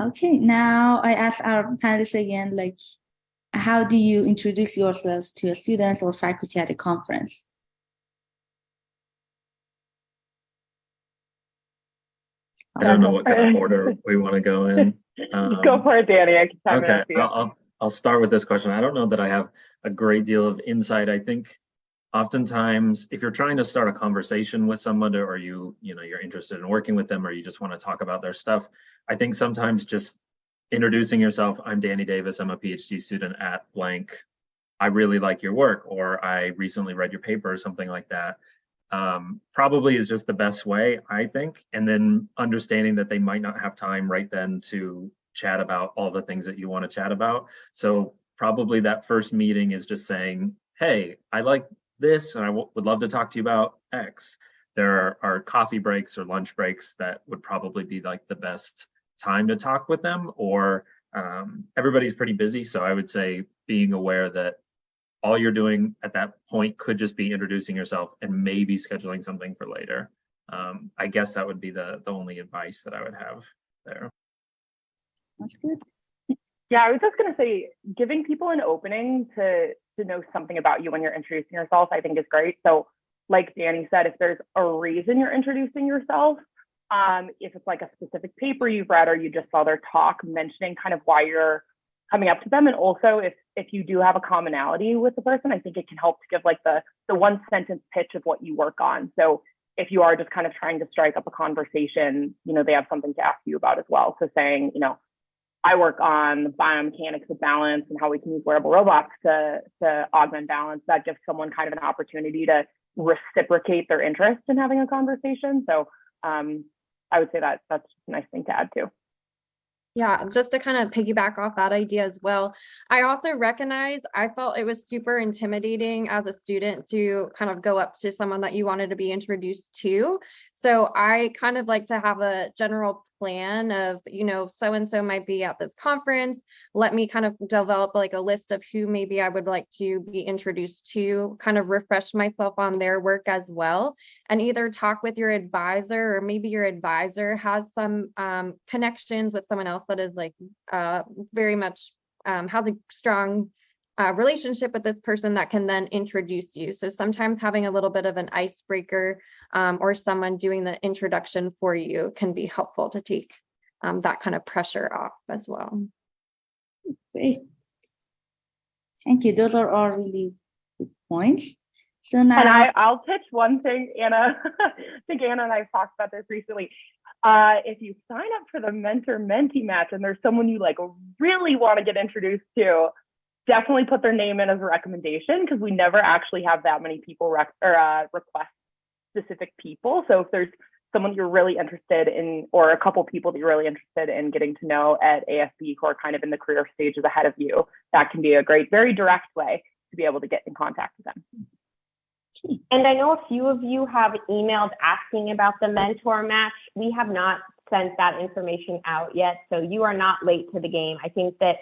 Okay, now I ask our panelists again, like, how do you introduce yourself to students or faculty at a conference? I don't know what kind of order we want to go in. Go for it, Danny. I can chime in Okay, I'll start with this question. I don't know that I have a great deal of insight. I think oftentimes, if you're trying to start a conversation with someone, or you're interested in working with them, or you just want to talk about their stuff, I think sometimes just introducing yourself. I'm Danny Davis. I'm a PhD student at blank. I really like your work, or I recently read your paper, or something like that. Probably is just the best way, I think. And then understanding that they might not have time right then to chat about all the things that you want to chat about. So probably that first meeting is just saying, hey, I like this and I would love to talk to you about X. There are coffee breaks or lunch breaks that would probably be like the best time to talk with them, or everybody's pretty busy. So I would say being aware that all you're doing at that point could just be introducing yourself and maybe scheduling something for later. I guess that would be the only advice that I would have there. That's good. Yeah, I was just going to say, giving people an opening to know something about you when you're introducing yourself, I think is great. So like Danny said, if there's a reason you're introducing yourself, if it's like a specific paper you've read or you just saw their talk, mentioning kind of why you're coming up to them. And also if you do have a commonality with the person, I think it can help to give like the one sentence pitch of what you work on. So if you are just kind of trying to strike up a conversation, they have something to ask you about as well. So saying, I work on the biomechanics of balance and how we can use wearable robots to augment balance. That gives someone kind of an opportunity to reciprocate their interest in having a conversation. So I would say that's just a nice thing to add too. Yeah, just to kind of piggyback off that idea as well. I also recognize I felt it was super intimidating as a student to kind of go up to someone that you wanted to be introduced to. So I kind of like to have a general plan of, so-and-so might be at this conference. Let me kind of develop like a list of who maybe I would like to be introduced to, kind of refresh myself on their work as well, and either talk with your advisor, or maybe your advisor has some connections with someone else that is like very much has a strong relationship with this person that can then introduce you. So sometimes having a little bit of an icebreaker or someone doing the introduction for you can be helpful to take that kind of pressure off as well. Great. Thank you. Those are all really good points. So now, and I'll pitch one thing, Anna. I think Anna and I have talked about this recently. If you sign up for the mentor-mentee match and there's someone you like really want to get introduced to, definitely put their name in as a recommendation, because we never actually have that many people request specific people. So if there's someone you're really interested in, or a couple people that you're really interested in getting to know at ASB who are kind of in the career stages ahead of you, that can be a great, very direct way to be able to get in contact with them. And I know a few of you have emailed asking about the mentor match. We have not sent that information out yet, so you are not late to the game. I think that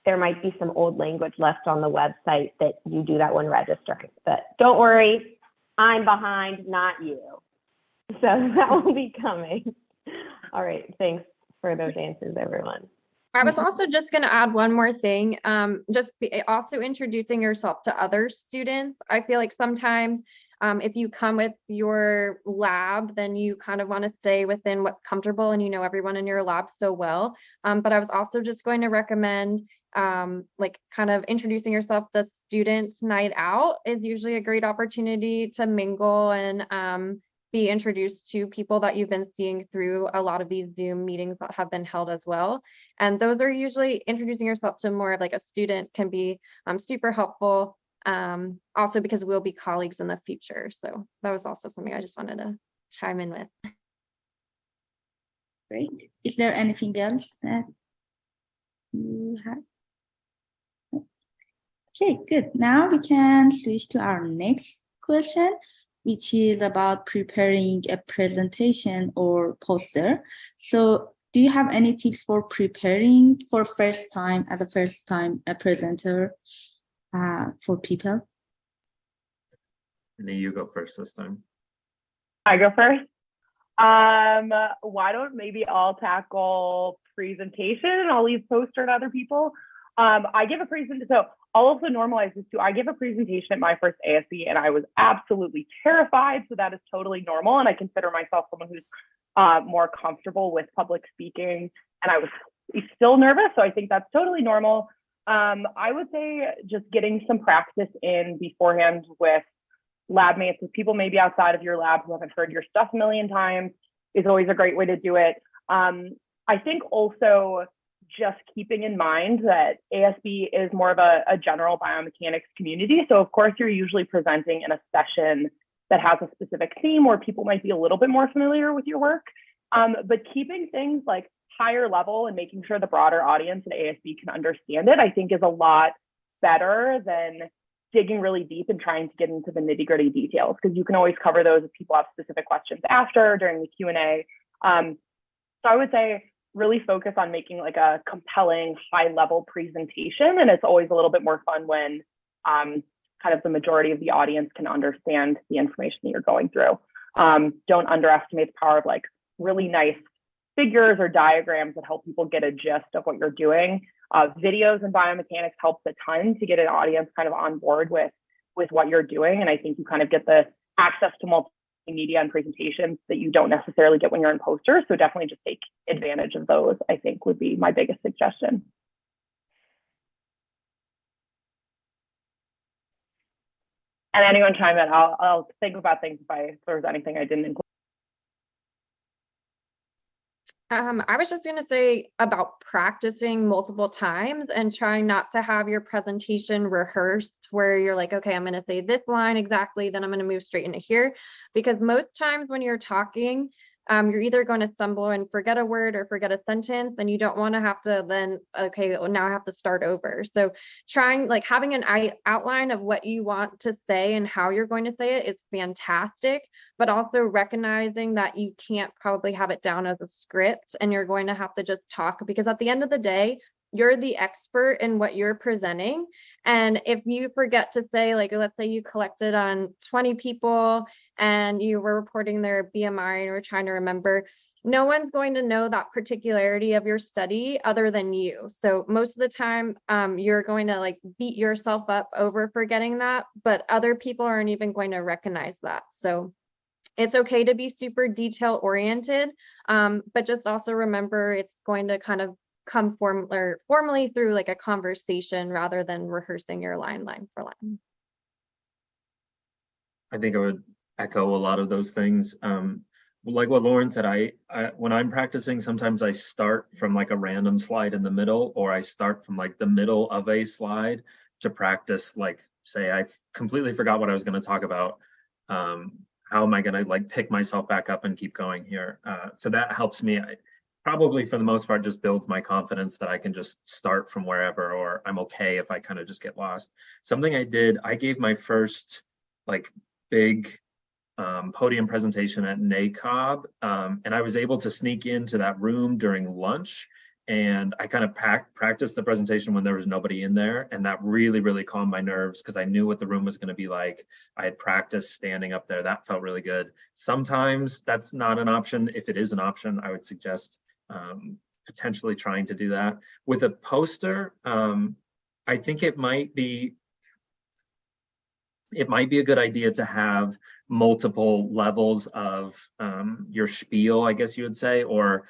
there might be some old language left on the website that you do that when registering, but don't worry, I'm behind, not you. So that will be coming. All right, thanks for those answers, everyone. I was also just going to add one more thing, also introducing yourself to other students. I feel like sometimes if you come with your lab, then you kind of want to stay within what's comfortable and everyone in your lab so well. But I was also just going to recommend like kind of introducing yourself. The student night out is usually a great opportunity to mingle and be introduced to people that you've been seeing through a lot of these Zoom meetings that have been held as well. And those are usually introducing yourself to more of like a student can be super helpful. Also because we'll be colleagues in the future. So that was also something I just wanted to chime in with. Great. Is there anything else that you have? Okay, good. Now we can switch to our next question, which is about preparing a presentation or poster. So do you have any tips for preparing for first time a presenter for people? And you go first this time. I go first? Why don't maybe I'll tackle presentation and I'll leave poster to other people. I give a presentation, so I'll also normalize this too. I give a presentation at my first ASB and I was absolutely terrified. So that is totally normal. And I consider myself someone who's more comfortable with public speaking. And I was still nervous. So I think that's totally normal. I would say just getting some practice in beforehand with lab mates, with people maybe outside of your lab who haven't heard your stuff a million times, is always a great way to do it. I think also just keeping in mind that ASB is more of a general biomechanics community. So of course you're usually presenting in a session that has a specific theme where people might be a little bit more familiar with your work. But keeping things like higher level and making sure the broader audience at ASB can understand it, I think is a lot better than digging really deep and trying to get into the nitty-gritty details, because you can always cover those if people have specific questions after during the Q&A. So I would say really focus on making like a compelling high-level presentation, and it's always a little bit more fun when kind of the majority of the audience can understand the information that you're going through. Don't underestimate the power of like really nice figures or diagrams that help people get a gist of what you're doing. Videos and biomechanics helps a ton to get an audience kind of on board with what you're doing. And I think you kind of get the access to multimedia and presentations that you don't necessarily get when you're in posters. So definitely just take advantage of those, I think would be my biggest suggestion. And anyone chime in, I'll think about things if there's anything I didn't include. I was just going to say about practicing multiple times and trying not to have your presentation rehearsed where you're like, okay, I'm going to say this line exactly, then I'm going to move straight into here. Because most times when you're talking, you're either going to stumble and forget a word or forget a sentence, and you don't want to have to then, okay, well, now I have to start over. So trying, like, having an outline of what you want to say and how you're going to say it is fantastic, but also recognizing that you can't probably have it down as a script and you're going to have to just talk, because at the end of the day, you're the expert in what you're presenting. And if you forget to say, like, let's say you collected on 20 people and you were reporting their BMI and you were trying to remember, no one's going to know that particularity of your study other than you. So most of the time, you're going to like beat yourself up over forgetting that, but other people aren't even going to recognize that. So it's okay to be super detail oriented, but just also remember it's going to kind of come formally through like a conversation rather than rehearsing your line for line. I think I would echo a lot of those things. Like what Lauren said, I when I'm practicing, sometimes I start from like a random slide in the middle, or I start from like the middle of a slide to practice, like, say I completely forgot what I was going to talk about. How am I going to like pick myself back up and keep going here? So that helps me. Probably for the most part just builds my confidence that I can just start from wherever, or I'm okay if I kind of just get lost. Something I did, I gave my first like big podium presentation at NACOB, and I was able to sneak into that room during lunch, and I kind of practiced the presentation when there was nobody in there, and that really, really calmed my nerves because I knew what the room was going to be like. I had practiced standing up there. That felt really good. Sometimes that's not an option. If it is an option, I would suggest potentially trying to do that. With a poster, I think it might be a good idea to have multiple levels of your spiel, I guess you would say, or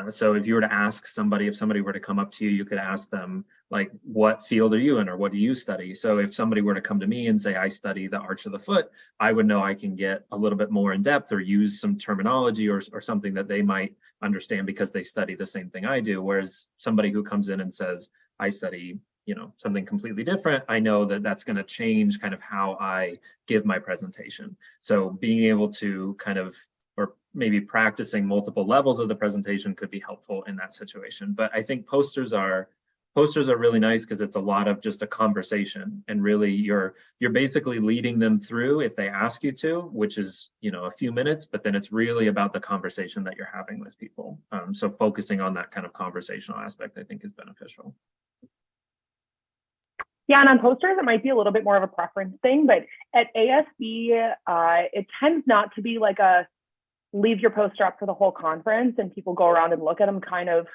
so if you were to ask somebody, if somebody were to come up to you, you could ask them, like, what field are you in, or what do you study? So if somebody were to come to me and say, I study the arch of the foot, I would know I can get a little bit more in depth or use some terminology or something that they might understand because they study the same thing I do. Whereas somebody who comes in and says, I study, you know, something completely different, I know that that's going to change kind of how I give my presentation. So being able to kind of, or maybe practicing multiple levels of the presentation could be helpful in that situation. But I think posters are really nice because it's a lot of just a conversation, and really you're basically leading them through if they ask you to, which is, you know, a few minutes, but then it's really about the conversation that you're having with people. So focusing on that kind of conversational aspect, I think, is beneficial. Yeah, and on posters, it might be a little bit more of a preference thing, but at ASB, it tends not to be like a leave your poster up for the whole conference and people go around and look at them kind of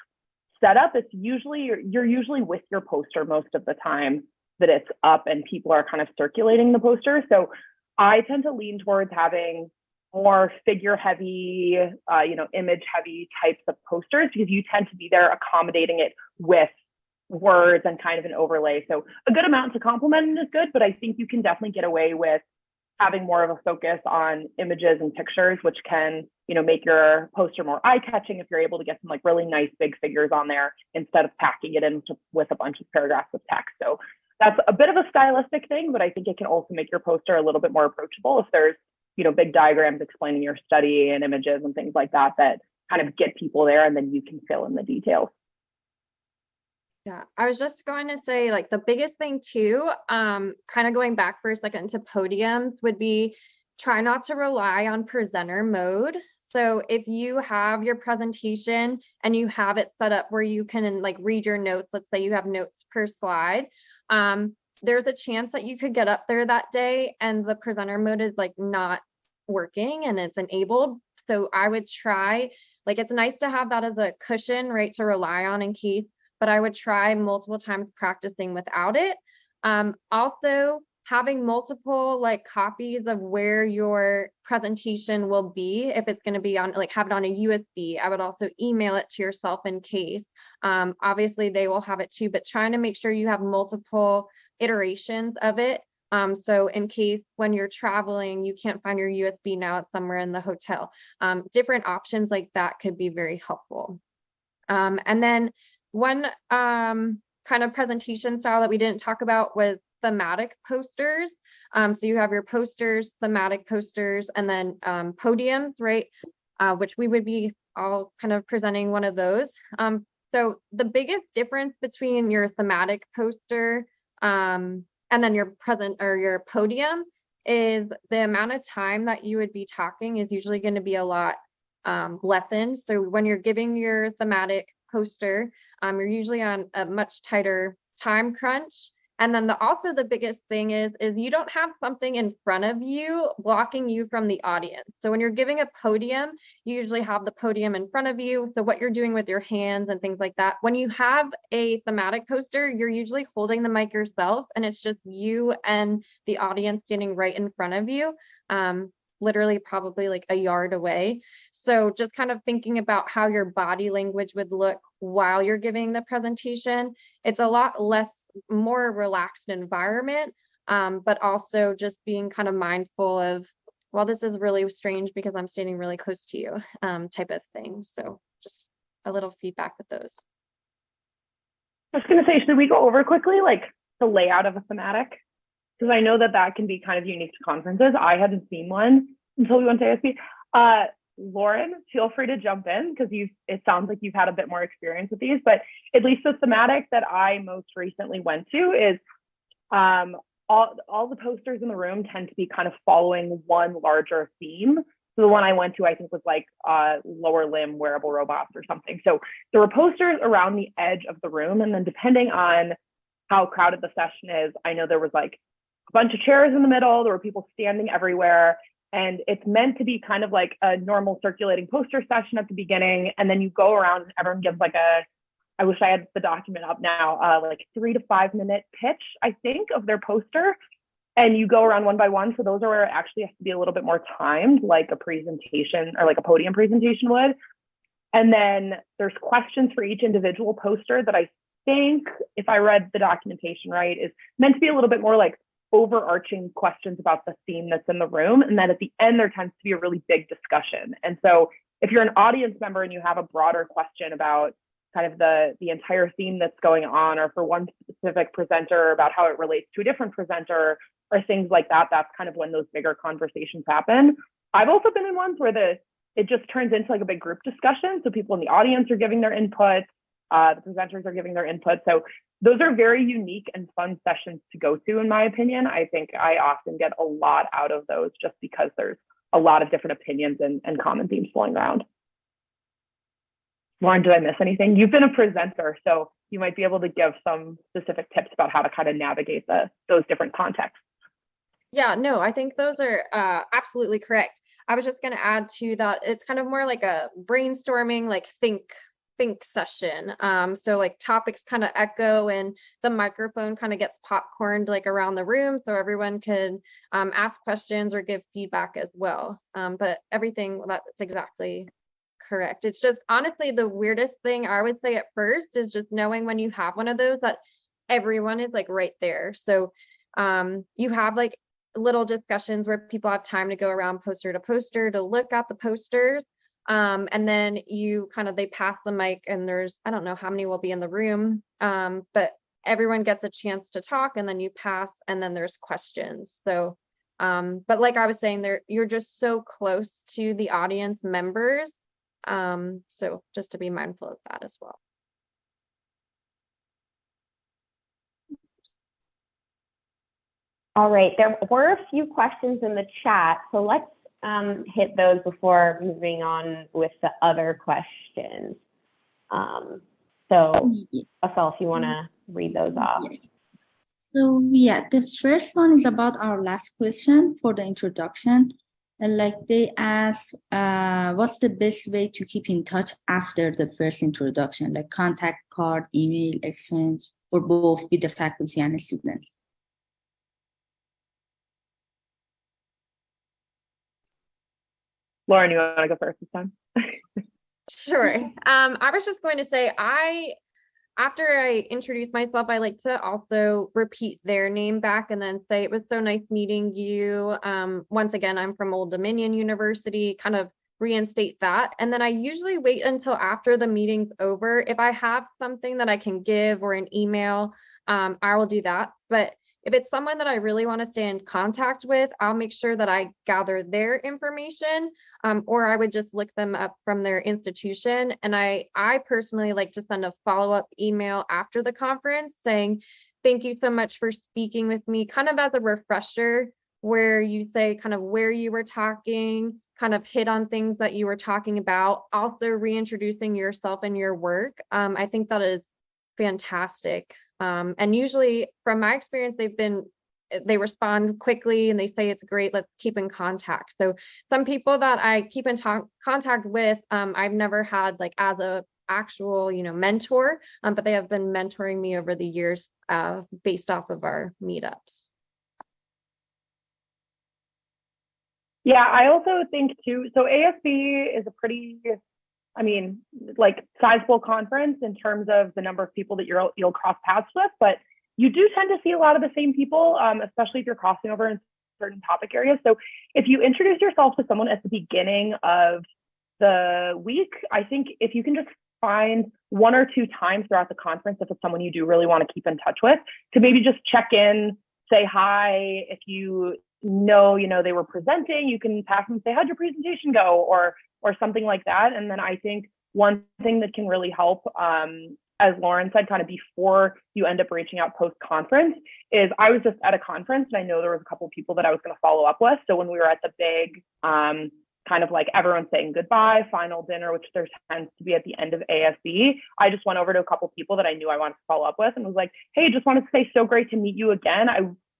set up, it's usually, you're usually with your poster most of the time that it's up and people are kind of circulating the poster. So I tend to lean towards having more figure heavy, image heavy types of posters, because you tend to be there accommodating it with words and kind of an overlay. So a good amount to complement is good, but I think you can definitely get away with having more of a focus on images and pictures, which can, make your poster more eye-catching if you're able to get some like really nice big figures on there instead of packing it in with a bunch of paragraphs of text. So that's a bit of a stylistic thing, but I think it can also make your poster a little bit more approachable if there's, big diagrams explaining your study and images and things like that, that kind of get people there, and then you can fill in the details. Yeah, I was just going to say, like, the biggest thing too, kind of going back for a second to podiums, would be try not to rely on presenter mode. So if you have your presentation and you have it set up where you can like read your notes, let's say you have notes per slide, there's a chance that you could get up there that day and the presenter mode is like not working and it's enabled. So I would try, like, it's nice to have that as a cushion, right, to rely on in case, but I would try multiple times practicing without it. Also, having multiple like copies of where your presentation will be, if it's going to be on, like, have it on a USB. I would also email it to yourself in case. Obviously they will have it too, but trying to make sure you have multiple iterations of it. So in case when you're traveling, you can't find your USB, now it's somewhere in the hotel. Different options like that could be very helpful. And then one kind of presentation style that we didn't talk about was thematic posters. So you have your posters, thematic posters, and then podiums, right? Which we would be all kind of presenting one of those. So the biggest difference between your thematic poster and then your your podium is the amount of time that you would be talking is usually going to be a lot lessened. So when you're giving your thematic poster, you're usually on a much tighter time crunch. And then also the biggest thing is you don't have something in front of you blocking you from the audience. So when you're giving a podium, you usually have the podium in front of you. So what you're doing with your hands and things like that. When you have a thematic poster, you're usually holding the mic yourself and it's just you and the audience standing right in front of you. Literally probably like a yard away. So just kind of thinking about how your body language would look while you're giving the presentation. It's a lot more relaxed environment, but also just being kind of mindful of, well, this is really strange because I'm standing really close to you, type of thing. So just a little feedback with those. I was going to say, should we go over quickly like the layout of a thematic? Because I know that can be kind of unique to conferences. I hadn't seen one until we went to ASB. Lauren, feel free to jump in because it sounds like you've had a bit more experience with these, but at least the thematic that I most recently went to is all the posters in the room tend to be kind of following one larger theme. So the one I went to, I think, was like lower limb wearable robots or something. So there were posters around the edge of the room, and then depending on how crowded the session is, I know there was like a bunch of chairs in the middle, there were people standing everywhere, and it's meant to be kind of like a normal circulating poster session at the beginning, and then you go around and everyone gives like I wish I had the document up now, like 3 to 5 minute pitch, I think, of their poster, and you go around one by one. So those are where it actually has to be a little bit more timed, like a presentation or like a podium presentation would. And then there's questions for each individual poster that I think, if I read the documentation right, is meant to be a little bit more like overarching questions about the theme that's in the room. And then at the end, there tends to be a really big discussion. And so if you're an audience member and you have a broader question about kind of the entire theme that's going on, or for one specific presenter about how it relates to a different presenter or things like that, that's kind of when those bigger conversations happen. I've also been in ones where it just turns into like a big group discussion. So people in the audience are giving their input, the presenters are giving their input. So those are very unique and fun sessions to go to, in my opinion. I think I often get a lot out of those just because there's a lot of different opinions and common themes flowing around. Lauren, did I miss anything? You've been a presenter, so you might be able to give some specific tips about how to kind of navigate those different contexts. Yeah, no, I think those are absolutely correct. I was just going to add to that, it's kind of more like a brainstorming, like think session. So like topics kind of echo and the microphone kind of gets popcorned like around the room so everyone can ask questions or give feedback as well. But everything, that's exactly correct. It's just honestly the weirdest thing I would say at first is just knowing when you have one of those that everyone is like right there. So you have like little discussions where people have time to go around poster to poster to look at the posters. And then you kind of, they pass the mic and there's, I don't know how many will be in the room, but everyone gets a chance to talk and then you pass and then there's questions. So, but like I was saying there, you're just so close to the audience members. So just to be mindful of that as well. All right, there were a few questions in the chat, so let's hit those before moving on with the other questions. So, Asal, if you want to read those off. So yeah, the first one is about our last question for the introduction. And like they ask, what's the best way to keep in touch after the first introduction, like contact card, email exchange, or both with the faculty and the students? Lauren, you want to go first this time? Sure. I was just going to say, after I introduce myself, I like to also repeat their name back and then say, it was so nice meeting you. Once again, I'm from Old Dominion University, kind of reinstate that. And then I usually wait until after the meeting's over. If I have something that I can give or an email, I will do that. But if it's someone that I really want to stay in contact with, I'll make sure that I gather their information, or I would just look them up from their institution. And I personally like to send a follow-up email after the conference saying, thank you so much for speaking with me, kind of as a refresher, where you say kind of where you were talking, kind of hit on things that you were talking about, also reintroducing yourself and your work. I think that is fantastic. And usually from my experience, they respond quickly and they say it's great, let's keep in contact. So some people that I keep in contact with, I've never had like as a actual, mentor, but they have been mentoring me over the years based off of our meetups. Yeah, I also think too, so ASB is a pretty, like sizable conference in terms of the number of people that you'll cross paths with, but you do tend to see a lot of the same people, especially if you're crossing over in certain topic areas. So if you introduce yourself to someone at the beginning of the week, I think if you can just find one or two times throughout the conference, if it's someone you do really want to keep in touch with, to maybe just check in, say hi. If you know they were presenting, you can pass them and say, how'd your presentation go? Or something like that. And then I think one thing that can really help, as Lauren said, kind of before you end up reaching out post-conference, is I was just at a conference and I know there was a couple of people that I was going to follow up with. So when we were at the big kind of like everyone saying goodbye, final dinner, which there tends to be at the end of ASB, I just went over to a couple of people that I knew I wanted to follow up with and was like, hey, just wanted to say so great to meet you again.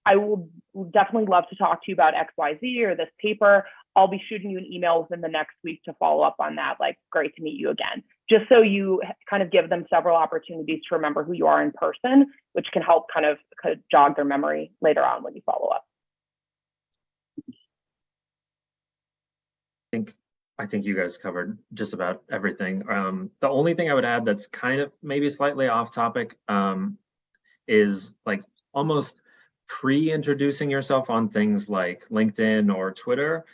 I will definitely love to talk to you about XYZ or this paper. I'll be shooting you an email within the next week to follow up on that. Like, great to meet you again. Just so you kind of give them several opportunities to remember who you are in person, which can help kind of jog their memory later on when you follow up. I think you guys covered just about everything. The only thing I would add that's kind of maybe slightly off topic is like almost pre-introducing yourself on things like LinkedIn or Twitter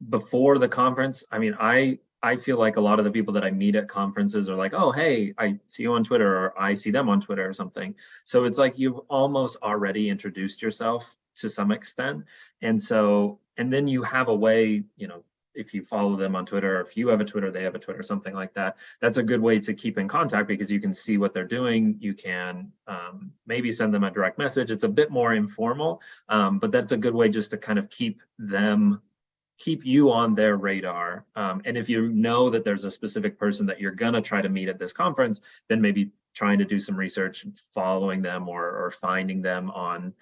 before the conference. I feel like a lot of the people that I meet at conferences are like, oh, hey, I see you on Twitter, or I see them on Twitter or something. So it's like you've almost already introduced yourself to some extent. And then you have a way, if you follow them on Twitter, or if you have a Twitter, they have a Twitter, something like that. That's a good way to keep in contact because you can see what they're doing. You can maybe send them a direct message. It's a bit more informal, but that's a good way just to kind of keep you on their radar. And if you know that there's a specific person that you're gonna try to meet at this conference, then maybe trying to do some research, following them or finding them on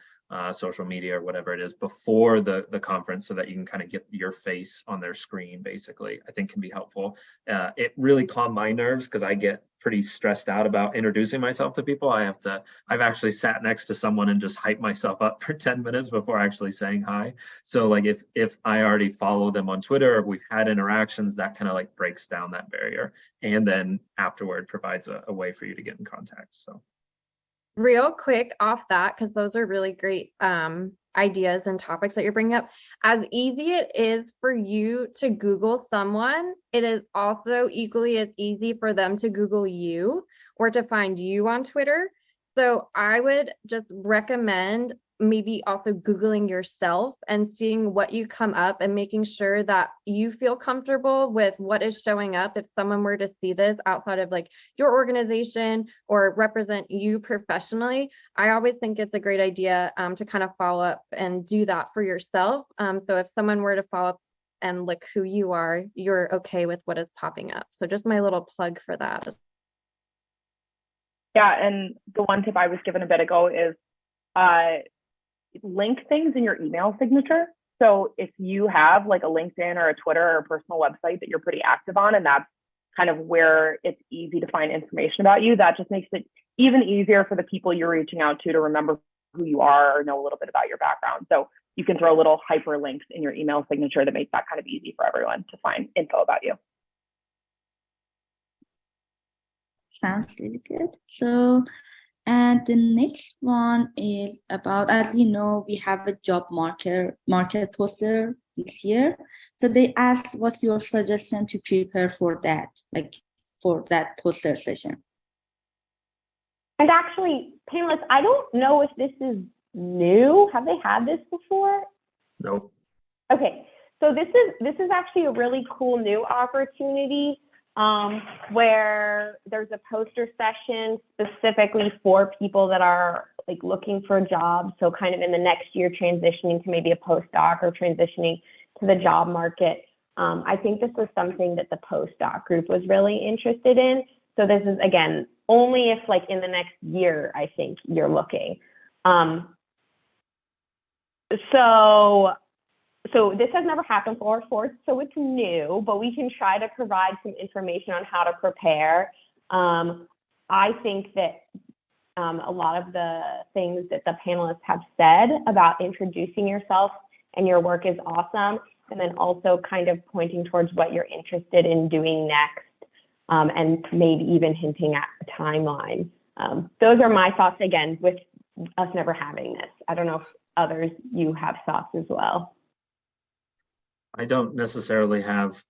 social media or whatever it is before the conference, so that you can kind of get your face on their screen, basically, I think can be helpful. It really calmed my nerves because I get pretty stressed out about introducing myself to people. I've actually sat next to someone and just hyped myself up for 10 minutes before actually saying hi. So like if I already follow them on Twitter, or we've had interactions, that kind of like breaks down that barrier. And then afterward provides a way for you to get in contact. So. Real quick off that, because those are really great ideas and topics that you're bringing up. As easy it is for you to Google someone, it is also equally as easy for them to Google you or to find you on Twitter. So I would just recommend maybe also Googling yourself and seeing what you come up and making sure that you feel comfortable with what is showing up if someone were to see this outside of like your organization or represent you professionally. I always think it's a great idea to kind of follow up and do that for yourself. So if someone were to follow up and look who you are, you're okay with what is popping up. So just my little plug for that. Yeah, and the one tip I was given a bit ago is link things in your email signature. So if you have like a LinkedIn or a Twitter or a personal website that you're pretty active on, and that's kind of where it's easy to find information about you, that just makes it even easier for the people you're reaching out to remember who you are or know a little bit about your background. So you can throw little hyperlinks in your email signature that make that kind of easy for everyone to find info about you. Sounds really good. So, and the next one is about, as you know, we have a job market poster this year. So they asked, what's your suggestion to prepare for that, like for that poster session? And actually, panelists, I don't know if this is new. Have they had this before? Nope. Okay, so this is actually a really cool new opportunity where there's a poster session specifically for people that are like looking for jobs. So kind of in the next year transitioning to maybe a postdoc or transitioning to the job market. I think this was something that the postdoc group was really interested in. So this is, again, only if like in the next year, I think you're looking. So this has never happened before, so it's new, but we can try to provide some information on how to prepare. I think that a lot of the things that the panelists have said about introducing yourself and your work is awesome, and then also kind of pointing towards what you're interested in doing next, and maybe even hinting at a timeline. Those are my thoughts, again, with us never having this. I don't know if others, you have thoughts as well. I don't necessarily have,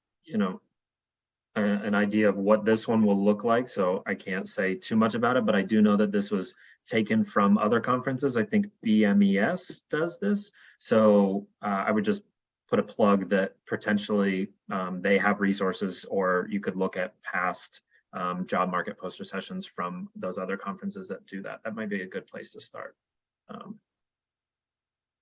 an idea of what this one will look like, so I can't say too much about it, but I do know that this was taken from other conferences. I think BMES does this. So I would just put a plug that potentially they have resources, or you could look at past job market poster sessions from those other conferences that do that. That might be a good place to start.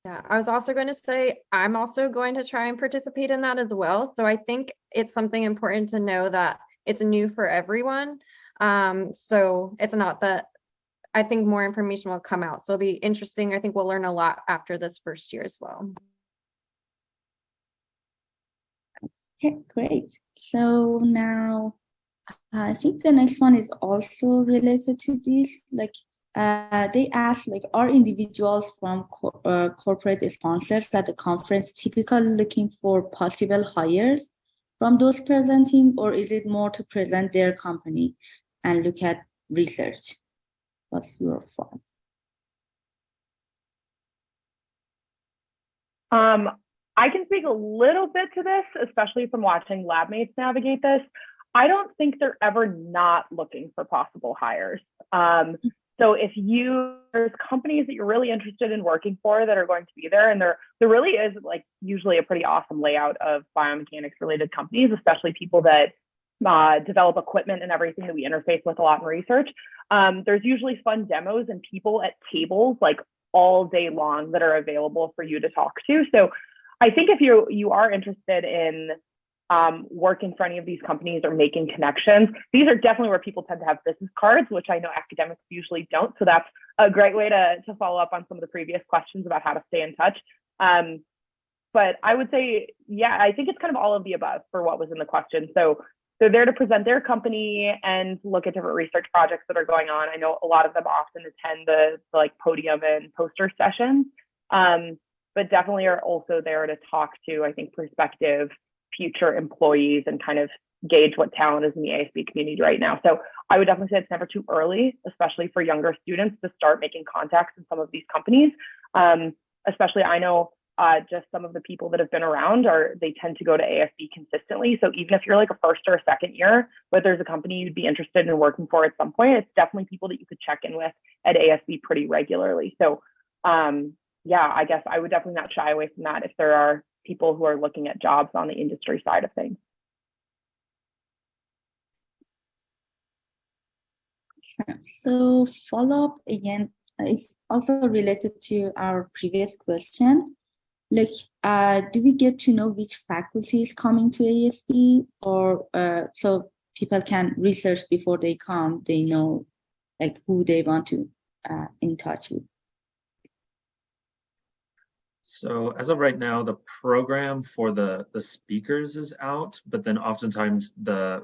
Yeah, I was also going to say, I'm also going to try and participate in that as well. So I think it's something important to know that it's new for everyone. So it's not that, I think more information will come out. So it'll be interesting. I think we'll learn a lot after this first year as well. Okay, great. So now I think the next one is also related to this. Like they asked, like, are individuals from corporate sponsors at the conference typically looking for possible hires from those presenting, or is it more to present their company and look at research? What's your thought? I can speak a little bit to this, especially from watching lab mates navigate this. I don't think they're ever not looking for possible hires. So if there's companies that you're really interested in working for that are going to be there, and there really is like usually a pretty awesome layout of biomechanics related companies, especially people that develop equipment and everything that we interface with a lot in research. There's usually fun demos and people at tables like all day long that are available for you to talk to. So I think if you are interested in working for any of these companies or making connections, these are definitely where people tend to have business cards, which I know academics usually don't. So that's a great way to follow up on some of the previous questions about how to stay in touch. But I would say, yeah, I think it's kind of all of the above for what was in the question. So they're there to present their company and look at different research projects that are going on. I know a lot of them often attend the like podium and poster sessions, but definitely are also there to talk to, I think, prospective future employees and kind of gauge what talent is in the ASB community right now. So I would definitely say it's never too early, especially for younger students, to start making contacts in some of these companies. Especially I know just some of the people that have been around they tend to go to ASB consistently. So even if you're like a first or a second year, but there's a company you'd be interested in working for at some point, it's definitely people that you could check in with at ASB pretty regularly. So yeah, I guess I would definitely not shy away from that if there are people who are looking at jobs on the industry side of things. So follow up again is also related to our previous question. Like, do we get to know which faculty is coming to ASB, or so people can research before they come, they know like who they want to in touch with? So as of right now, the program for the speakers is out, but then oftentimes the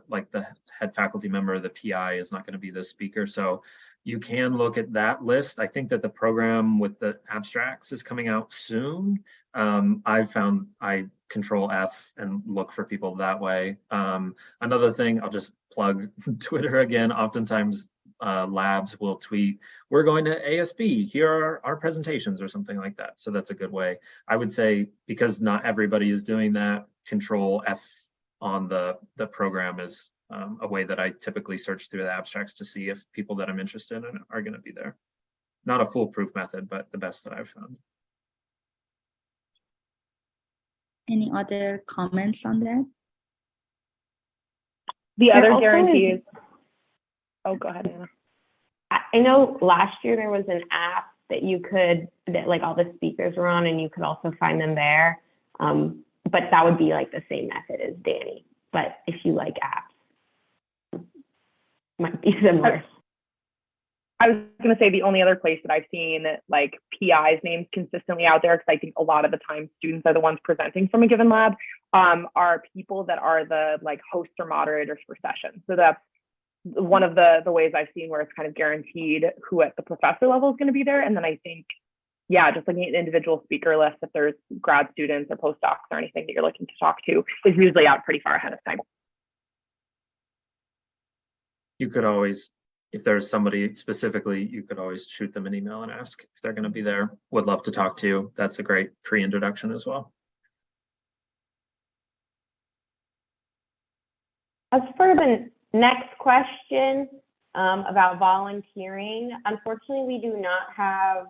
head faculty member, the PI, is not going to be the speaker. So you can look at that list. I think that the program with the abstracts is coming out soon. I control F and look for people that way. Another thing, I'll just plug Twitter again. Oftentimes labs will tweet, we're going to ASB, here are our presentations, or something like that. So that's a good way. I would say, because not everybody is doing that, control F on the program is a way that I typically search through the abstracts to see if people that I'm interested in are going to be there. Not a foolproof method, but the best that I've found. Any other comments on that? The other guarantee is, oh, go ahead, Anna. I know last year there was an app that like all the speakers were on, and you could also find them there. But that would be like the same method as Danny. But if you like apps, might be similar. I was going to say the only other place that I've seen like PI's names consistently out there, because I think a lot of the time students are the ones presenting from a given lab, are people that are the like hosts or moderators for sessions. So that's one of the ways I've seen where it's kind of guaranteed who at the professor level is going to be there. And then I think, yeah, just looking at an individual speaker list, if there's grad students or postdocs or anything that you're looking to talk to, is usually out pretty far ahead of time. You could always, if there's somebody specifically, you could always shoot them an email and ask if they're going to be there. Would love to talk to you. That's a great pre-introduction as well. As for the next question about volunteering, unfortunately, we do not have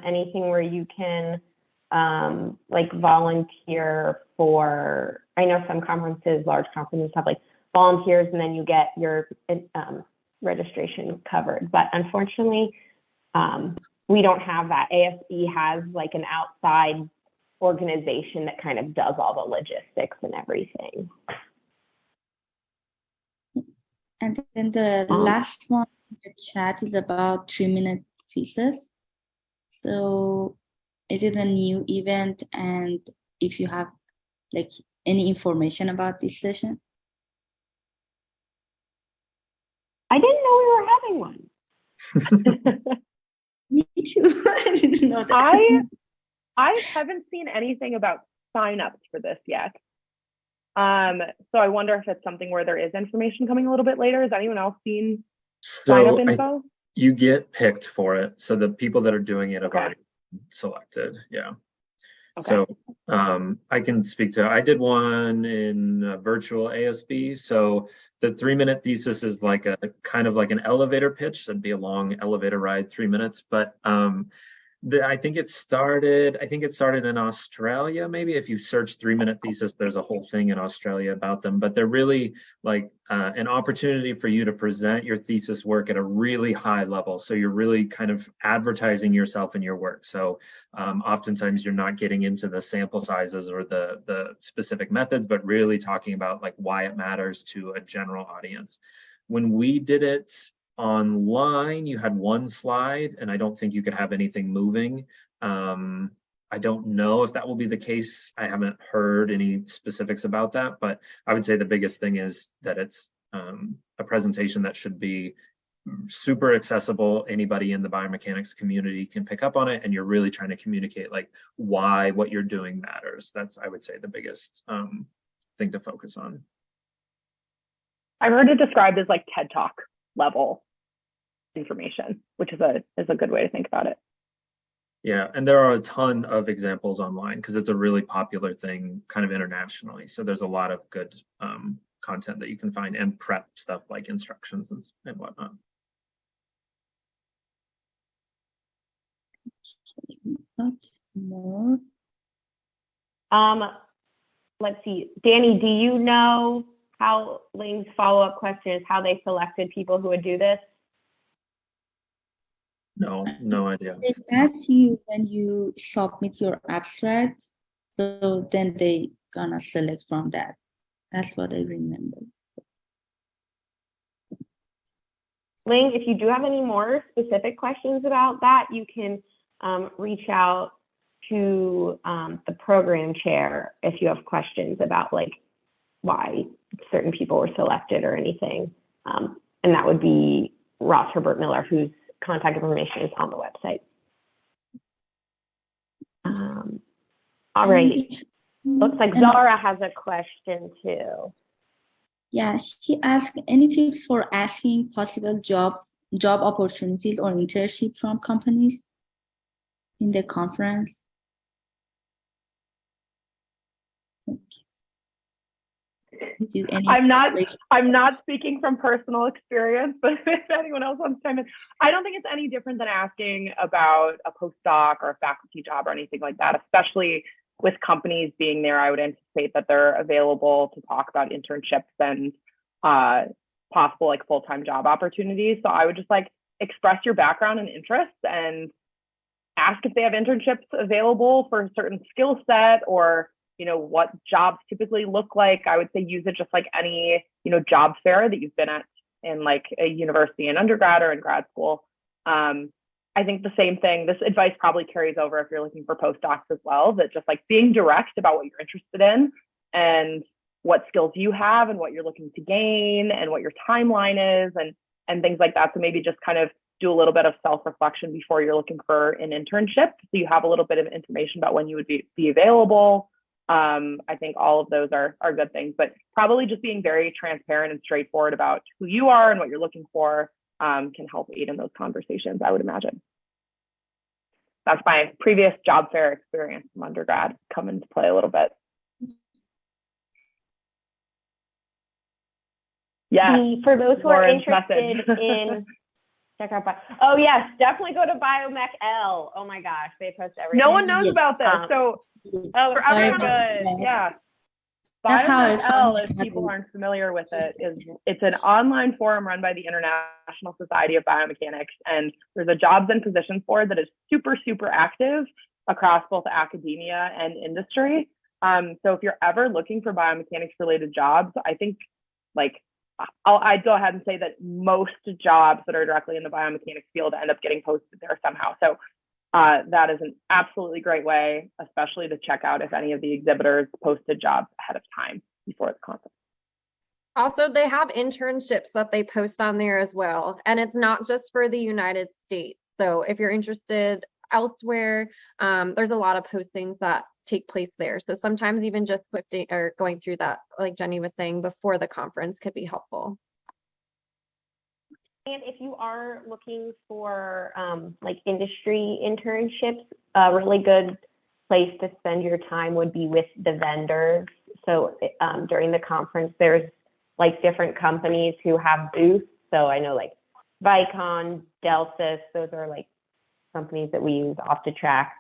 anything where you can like volunteer for, I know some conferences, large conferences have like volunteers, and then you get your registration covered. But unfortunately, we don't have that. ASB has like an outside organization that kind of does all the logistics and everything. And then the last one in the chat is about 3-minute thesis. So is it a new event? And if you have like any information about this session? I didn't know we were having one. Me too. I didn't know that. I haven't seen anything about signups for this yet. So I wonder if it's something where there is information coming a little bit later. Has anyone else seen sign up info? You get picked for it. So the people that are doing it have already selected. Yeah. Okay. So I can speak to, I did one in virtual ASB. So the 3-minute thesis is like a kind of like an elevator pitch. That'd be a long elevator ride, 3 minutes. But I think it started in Australia. Maybe if you search 3-minute thesis, there's a whole thing in Australia about them, but they're really like an opportunity for you to present your thesis work at a really high level. So you're really kind of advertising yourself and your work. So oftentimes you're not getting into the sample sizes or the specific methods, but really talking about like why it matters to a general audience. When we did it Online, you had one slide, and I don't think you could have anything moving. I don't know if that will be the case. I haven't heard any specifics about that, but I would say the biggest thing is that it's a presentation that should be super accessible. Anybody in the biomechanics community can pick up on it, and you're really trying to communicate like why what you're doing matters. That's, I would say, the biggest thing to focus on. I've heard it described as like TED Talk level information, which is a good way to think about it. Yeah, and there are a ton of examples online because it's a really popular thing kind of internationally. So there's a lot of good content that you can find and prep stuff like instructions and whatnot. More. Let's see, Danny, do you know how Ling's follow-up question is how they selected people who would do this? No idea. They ask you when you submit your abstract, so then they gonna select from that. That's what I remember. Ling, if you do have any more specific questions about that, you can reach out to the program chair if you have questions about like why certain people were selected or anything. And that would be Ross Herbert Miller, whose contact information is on the website. All right. Looks like Zara has a question too. Yeah, she asked any tips for asking possible job opportunities or internship from companies in the conference. I'm not speaking from personal experience, but if anyone else wants to chime in, I don't think it's any different than asking about a postdoc or a faculty job or anything like that, especially with companies being there. I would anticipate that they're available to talk about internships and possible like full-time job opportunities. So I would just like express your background and interests and ask if they have internships available for a certain skill set, or you know, what jobs typically look like. I would say use it just like any, you know, job fair that you've been at in like a university in undergrad or in grad school. I think the same thing, this advice probably carries over if you're looking for postdocs as well, that just like being direct about what you're interested in and what skills you have and what you're looking to gain and what your timeline is and things like that. So maybe just kind of do a little bit of self-reflection before you're looking for an internship, so you have a little bit of information about when you would be available. I think all of those are good things, but probably just being very transparent and straightforward about who you are and what you're looking for can help aid in those conversations, I would imagine. That's my previous job fair experience from undergrad come into play a little bit. Yeah. For those who are Lauren's interested message. in check out oh yes, definitely go to Biomech L. Oh my gosh, they post everything. No one knows Yes. about this. So for everyone, yeah. That's how I Biomech found L, if people aren't familiar with it, it's an online forum run by the International Society of Biomechanics, and there's a jobs and positions board that is super, super active across both academia and industry. So if you're ever looking for biomechanics related jobs, I think like I'd go ahead and say that most jobs that are directly in the biomechanics field end up getting posted there somehow. So that is an absolutely great way, especially to check out if any of the exhibitors posted jobs ahead of time before the conference. Also, they have internships that they post on there as well. And it's not just for the United States. So if you're interested elsewhere, there's a lot of postings that take place there. So sometimes even just going through that, like Jenny was saying, before the conference could be helpful. And if you are looking for like industry internships, a really good place to spend your time would be with the vendors. So during the conference, there's like different companies who have booths. So I know like Vicon, Delsis, those are like companies that we use off to track.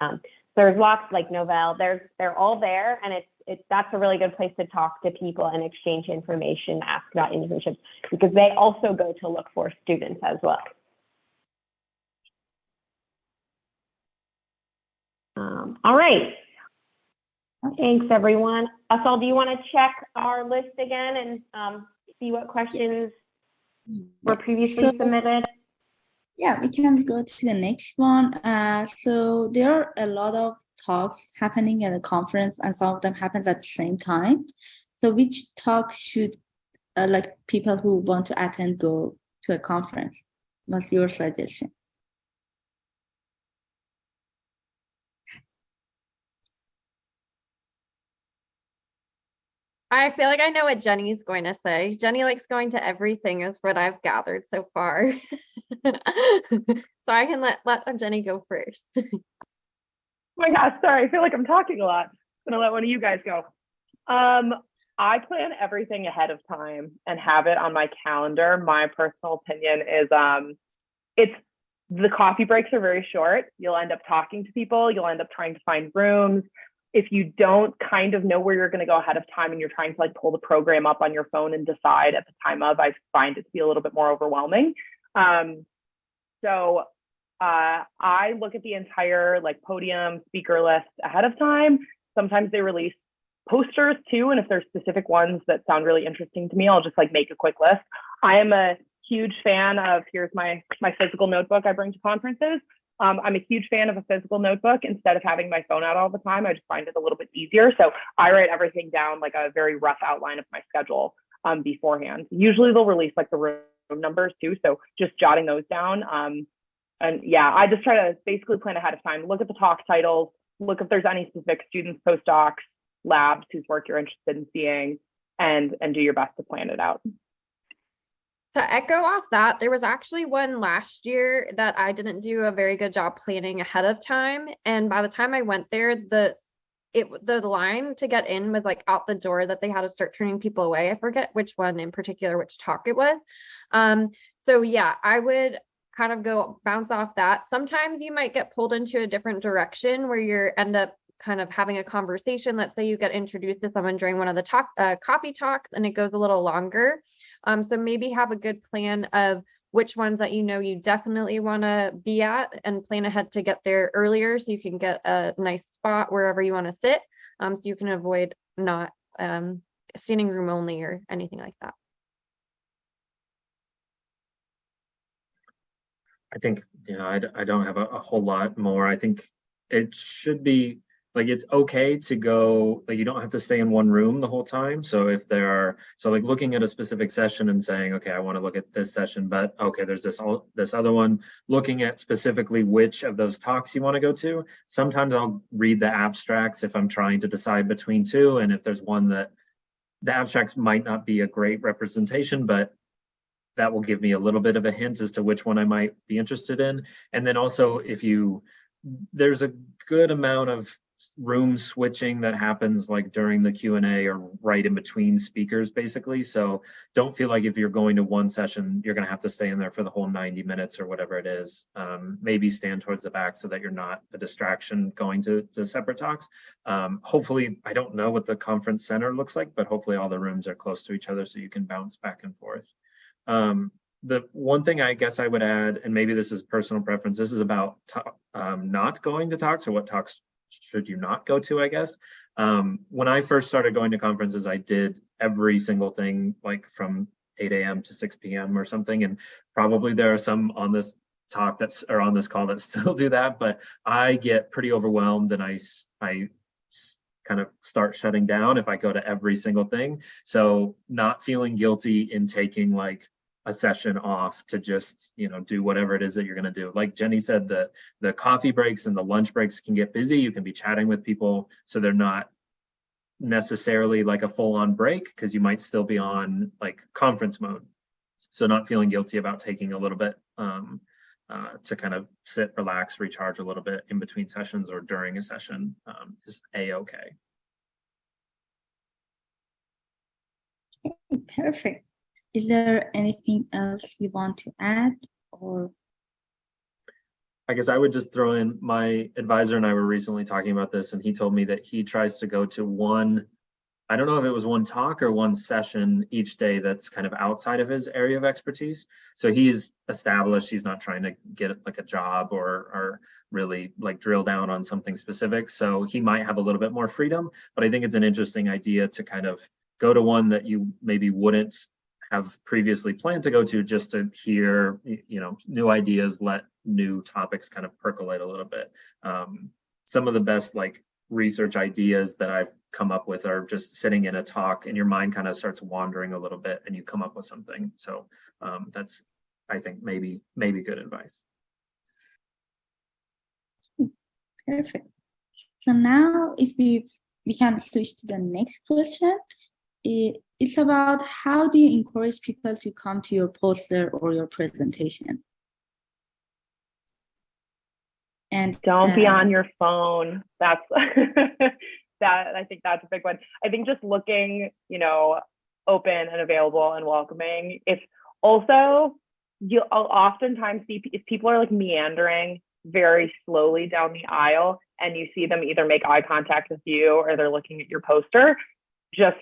There's lots like Novell, they're all there, and that's a really good place to talk to people and exchange information, ask about internships, because they also go to look for students as well. All right. Thanks, everyone. Asal, do you want to check our list again and see what questions were previously submitted? Yeah, we can go to the next one. So there are a lot of talks happening at the conference, and some of them happens at the same time. So which talk should like people who want to attend go to a conference? What's your suggestion? I feel like I know what Jenny's going to say. Jenny likes going to everything is what I've gathered so far. So I can let Jenny go first. Oh my gosh, sorry, I feel like I'm talking a lot. I'm gonna let one of you guys go. I plan everything ahead of time and have it on my calendar. My personal opinion is the coffee breaks are very short. You'll end up talking to people, you'll end up trying to find rooms. If you don't kind of know where you're going to go ahead of time and you're trying to like pull the program up on your phone and decide at the time of, I find it to be a little bit more overwhelming. So I look at the entire like podium speaker list ahead of time. Sometimes they release posters too. And if there's specific ones that sound really interesting to me, I'll just like make a quick list. I am a huge fan of, here's my physical notebook I bring to conferences. I'm a huge fan of a physical notebook instead of having my phone out all the time. I just find it a little bit easier. So I write everything down, like a very rough outline of my schedule beforehand. Usually they'll release like the room numbers too. So just jotting those down. And yeah, I just try to basically plan ahead of time, look at the talk titles, look if there's any specific students, postdocs, labs whose work you're interested in seeing, and do your best to plan it out. To echo off that, there was actually one last year that I didn't do a very good job planning ahead of time. And by the time I went there, the line to get in was like out the door that they had to start turning people away. I forget which one in particular, which talk it was. So yeah, I would kind of go bounce off that. Sometimes you might get pulled into a different direction where you end up kind of having a conversation. Let's say you get introduced to someone during one of the coffee talks and it goes a little longer. So maybe have a good plan of which ones that you know you definitely want to be at and plan ahead to get there earlier so you can get a nice spot wherever you want to sit. So you can avoid not standing room only or anything like that. I think, you know, I don't have a whole lot more. I think it should be like, it's okay to go, like, you don't have to stay in one room the whole time. So if there are, so like looking at a specific session and saying, okay, I want to look at this session, but okay, there's this other one, looking at specifically which of those talks you want to go to. Sometimes I'll read the abstracts if I'm trying to decide between two. And if there's one that the abstract might not be a great representation, but that will give me a little bit of a hint as to which one I might be interested in. And then also there's a good amount of room switching that happens like during the Q&A or right in between speakers, basically. So don't feel like if you're going to one session, you're going to have to stay in there for the whole 90 minutes or whatever it is. Maybe stand towards the back so that you're not a distraction going to separate talks. Hopefully, I don't know what the conference center looks like, but hopefully all the rooms are close to each other so you can bounce back and forth. The one thing I guess I would add, and maybe this is personal preference, this is about not going to talks, or what talks should you not go to, I guess. When I first started going to conferences, I did every single thing like from 8 a.m. to 6 p.m. or something. And probably there are some on this talk or on this call that still do that, but I get pretty overwhelmed and I kind of start shutting down if I go to every single thing. So not feeling guilty in taking like a session off to just, you know, do whatever it is that you're going to do. Like Jenny said, the coffee breaks and the lunch breaks can get busy. You can be chatting with people, so they're not necessarily like a full-on break because you might still be on like conference mode. So not feeling guilty about taking a little bit to kind of sit, relax, recharge a little bit in between sessions or during a session is a-okay. Perfect. Is there anything else you want to add, or? I guess I would just throw in, my advisor and I were recently talking about this, and he told me that he tries to go to one, I don't know if it was one talk or one session each day that's kind of outside of his area of expertise. So he's established, he's not trying to get like a job or really like drill down on something specific. So he might have a little bit more freedom, but I think it's an interesting idea to kind of go to one that you maybe wouldn't have previously planned to go to, just to hear, new ideas, let new topics kind of percolate a little bit. Some of the best like research ideas that I've come up with are just sitting in a talk and your mind kind of starts wandering a little bit and you come up with something. So that's, I think, maybe good advice. Perfect. So now if we can switch to the next question. It's about how do you encourage people to come to your poster or your presentation? And don't be on your phone. That's that. I think that's a big one. I think just looking, open and available and welcoming. If also you'll oftentimes see if people are like meandering very slowly down the aisle and you see them either make eye contact with you or they're looking at your poster, just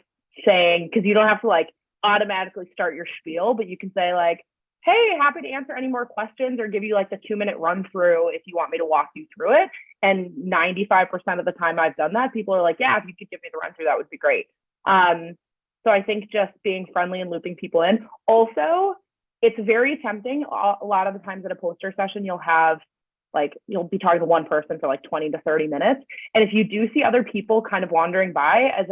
saying, because you don't have to like automatically start your spiel, but you can say like, hey, happy to answer any more questions or give you like the 2-minute run through if you want me to walk you through it. And 95% of the time I've done that, people are like, yeah, if you could give me the run through, that would be great. So I think just being friendly and looping people in. Also, it's very tempting. A lot of the times at a poster session, you'll be talking to one person for like 20 to 30 minutes. And if you do see other people kind of wandering by as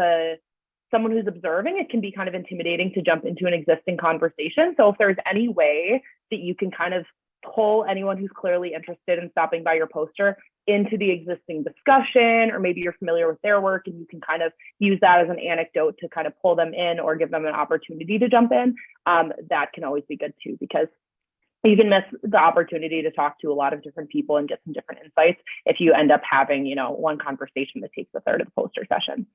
someone who's observing, it can be kind of intimidating to jump into an existing conversation. So if there's any way that you can kind of pull anyone who's clearly interested in stopping by your poster into the existing discussion, or maybe you're familiar with their work and you can kind of use that as an anecdote to kind of pull them in or give them an opportunity to jump in, that can always be good too, because you can miss the opportunity to talk to a lot of different people and get some different insights if you end up having, one conversation that takes a third of the poster session.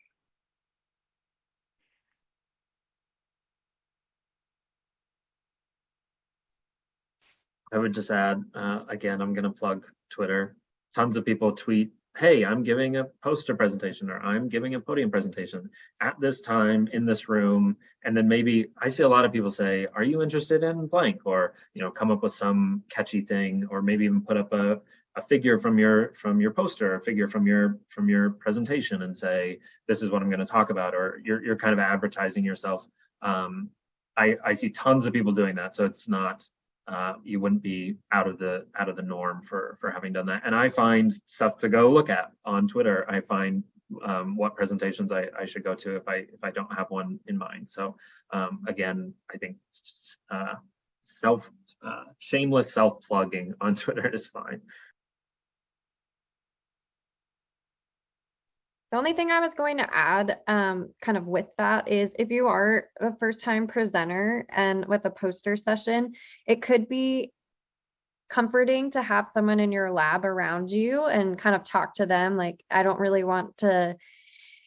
I would just add, again, I'm going to plug Twitter. Tons of people tweet, hey, I'm giving a poster presentation or I'm giving a podium presentation at this time in this room. And then maybe I see a lot of people say, are you interested in blank? Or, come up with some catchy thing, or maybe even put up a figure from your poster, a figure from your presentation and say, this is what I'm going to talk about, or you're kind of advertising yourself. I see tons of people doing that. So it's not, you wouldn't be out of the norm for having done that. And I find stuff to go look at on Twitter. I find what presentations I should go to if I don't have one in mind. So again, I think shameless self-plugging on Twitter is fine. The only thing I was going to add kind of with that is if you are a first-time presenter and with a poster session, it could be comforting to have someone in your lab around you and kind of talk to them. Like, I don't really want to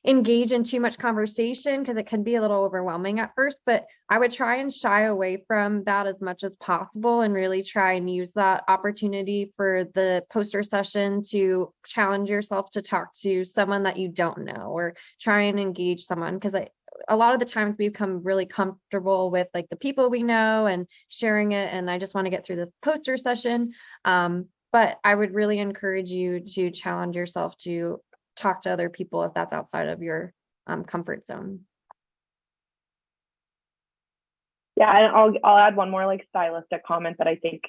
engage in too much conversation because it can be a little overwhelming at first, but I would try and shy away from that as much as possible and really try and use that opportunity for the poster session to challenge yourself to talk to someone that you don't know, or try and engage someone, because a lot of the times we become really comfortable with like the people we know and sharing it, and I just want to get through the poster session. But I would really encourage you to challenge yourself to talk to other people if that's outside of your comfort zone. Yeah, and I'll add one more like stylistic comment that I think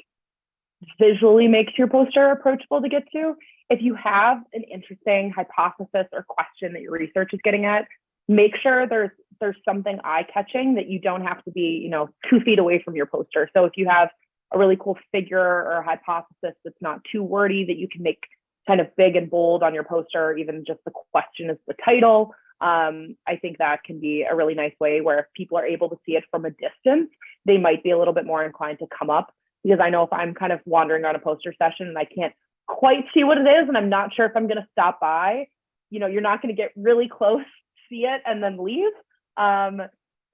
visually makes your poster approachable to get to. If you have an interesting hypothesis or question that your research is getting at, make sure there's something eye-catching that you don't have to be 2 feet away from your poster. So if you have a really cool figure or a hypothesis that's not too wordy, that you can make kind of big and bold on your poster, or even just the question is the title. I think that can be a really nice way where if people are able to see it from a distance, they might be a little bit more inclined to come up, because I know if I'm kind of wandering on a poster session and I can't quite see what it is and I'm not sure if I'm going to stop by, you're not going to get really close, see it, and then leave.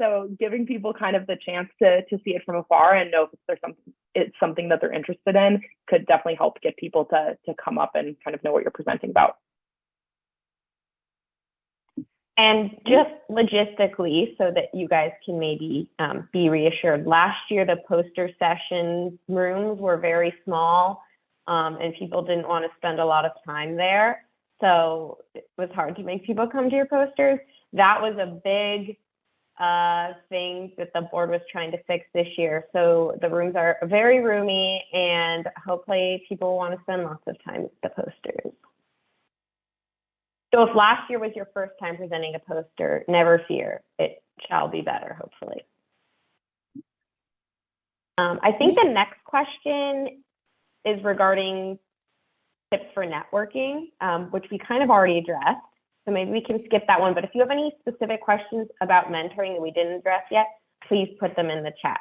So giving people kind of the chance to see it from afar and know if it's something that they're interested in could definitely help get people to come up and kind of know what you're presenting about. And just logistically, so that you guys can maybe be reassured, last year the poster session rooms were very small and people didn't want to spend a lot of time there. So it was hard to make people come to your posters. That was a big things that the board was trying to fix this year. So the rooms are very roomy, and hopefully people want to spend lots of time with the posters. So if last year was your first time presenting a poster, never fear, it shall be better, hopefully. I think the next question is regarding tips for networking, which we kind of already addressed. So maybe we can skip that one. But if you have any specific questions about mentoring that we didn't address yet, please put them in the chat.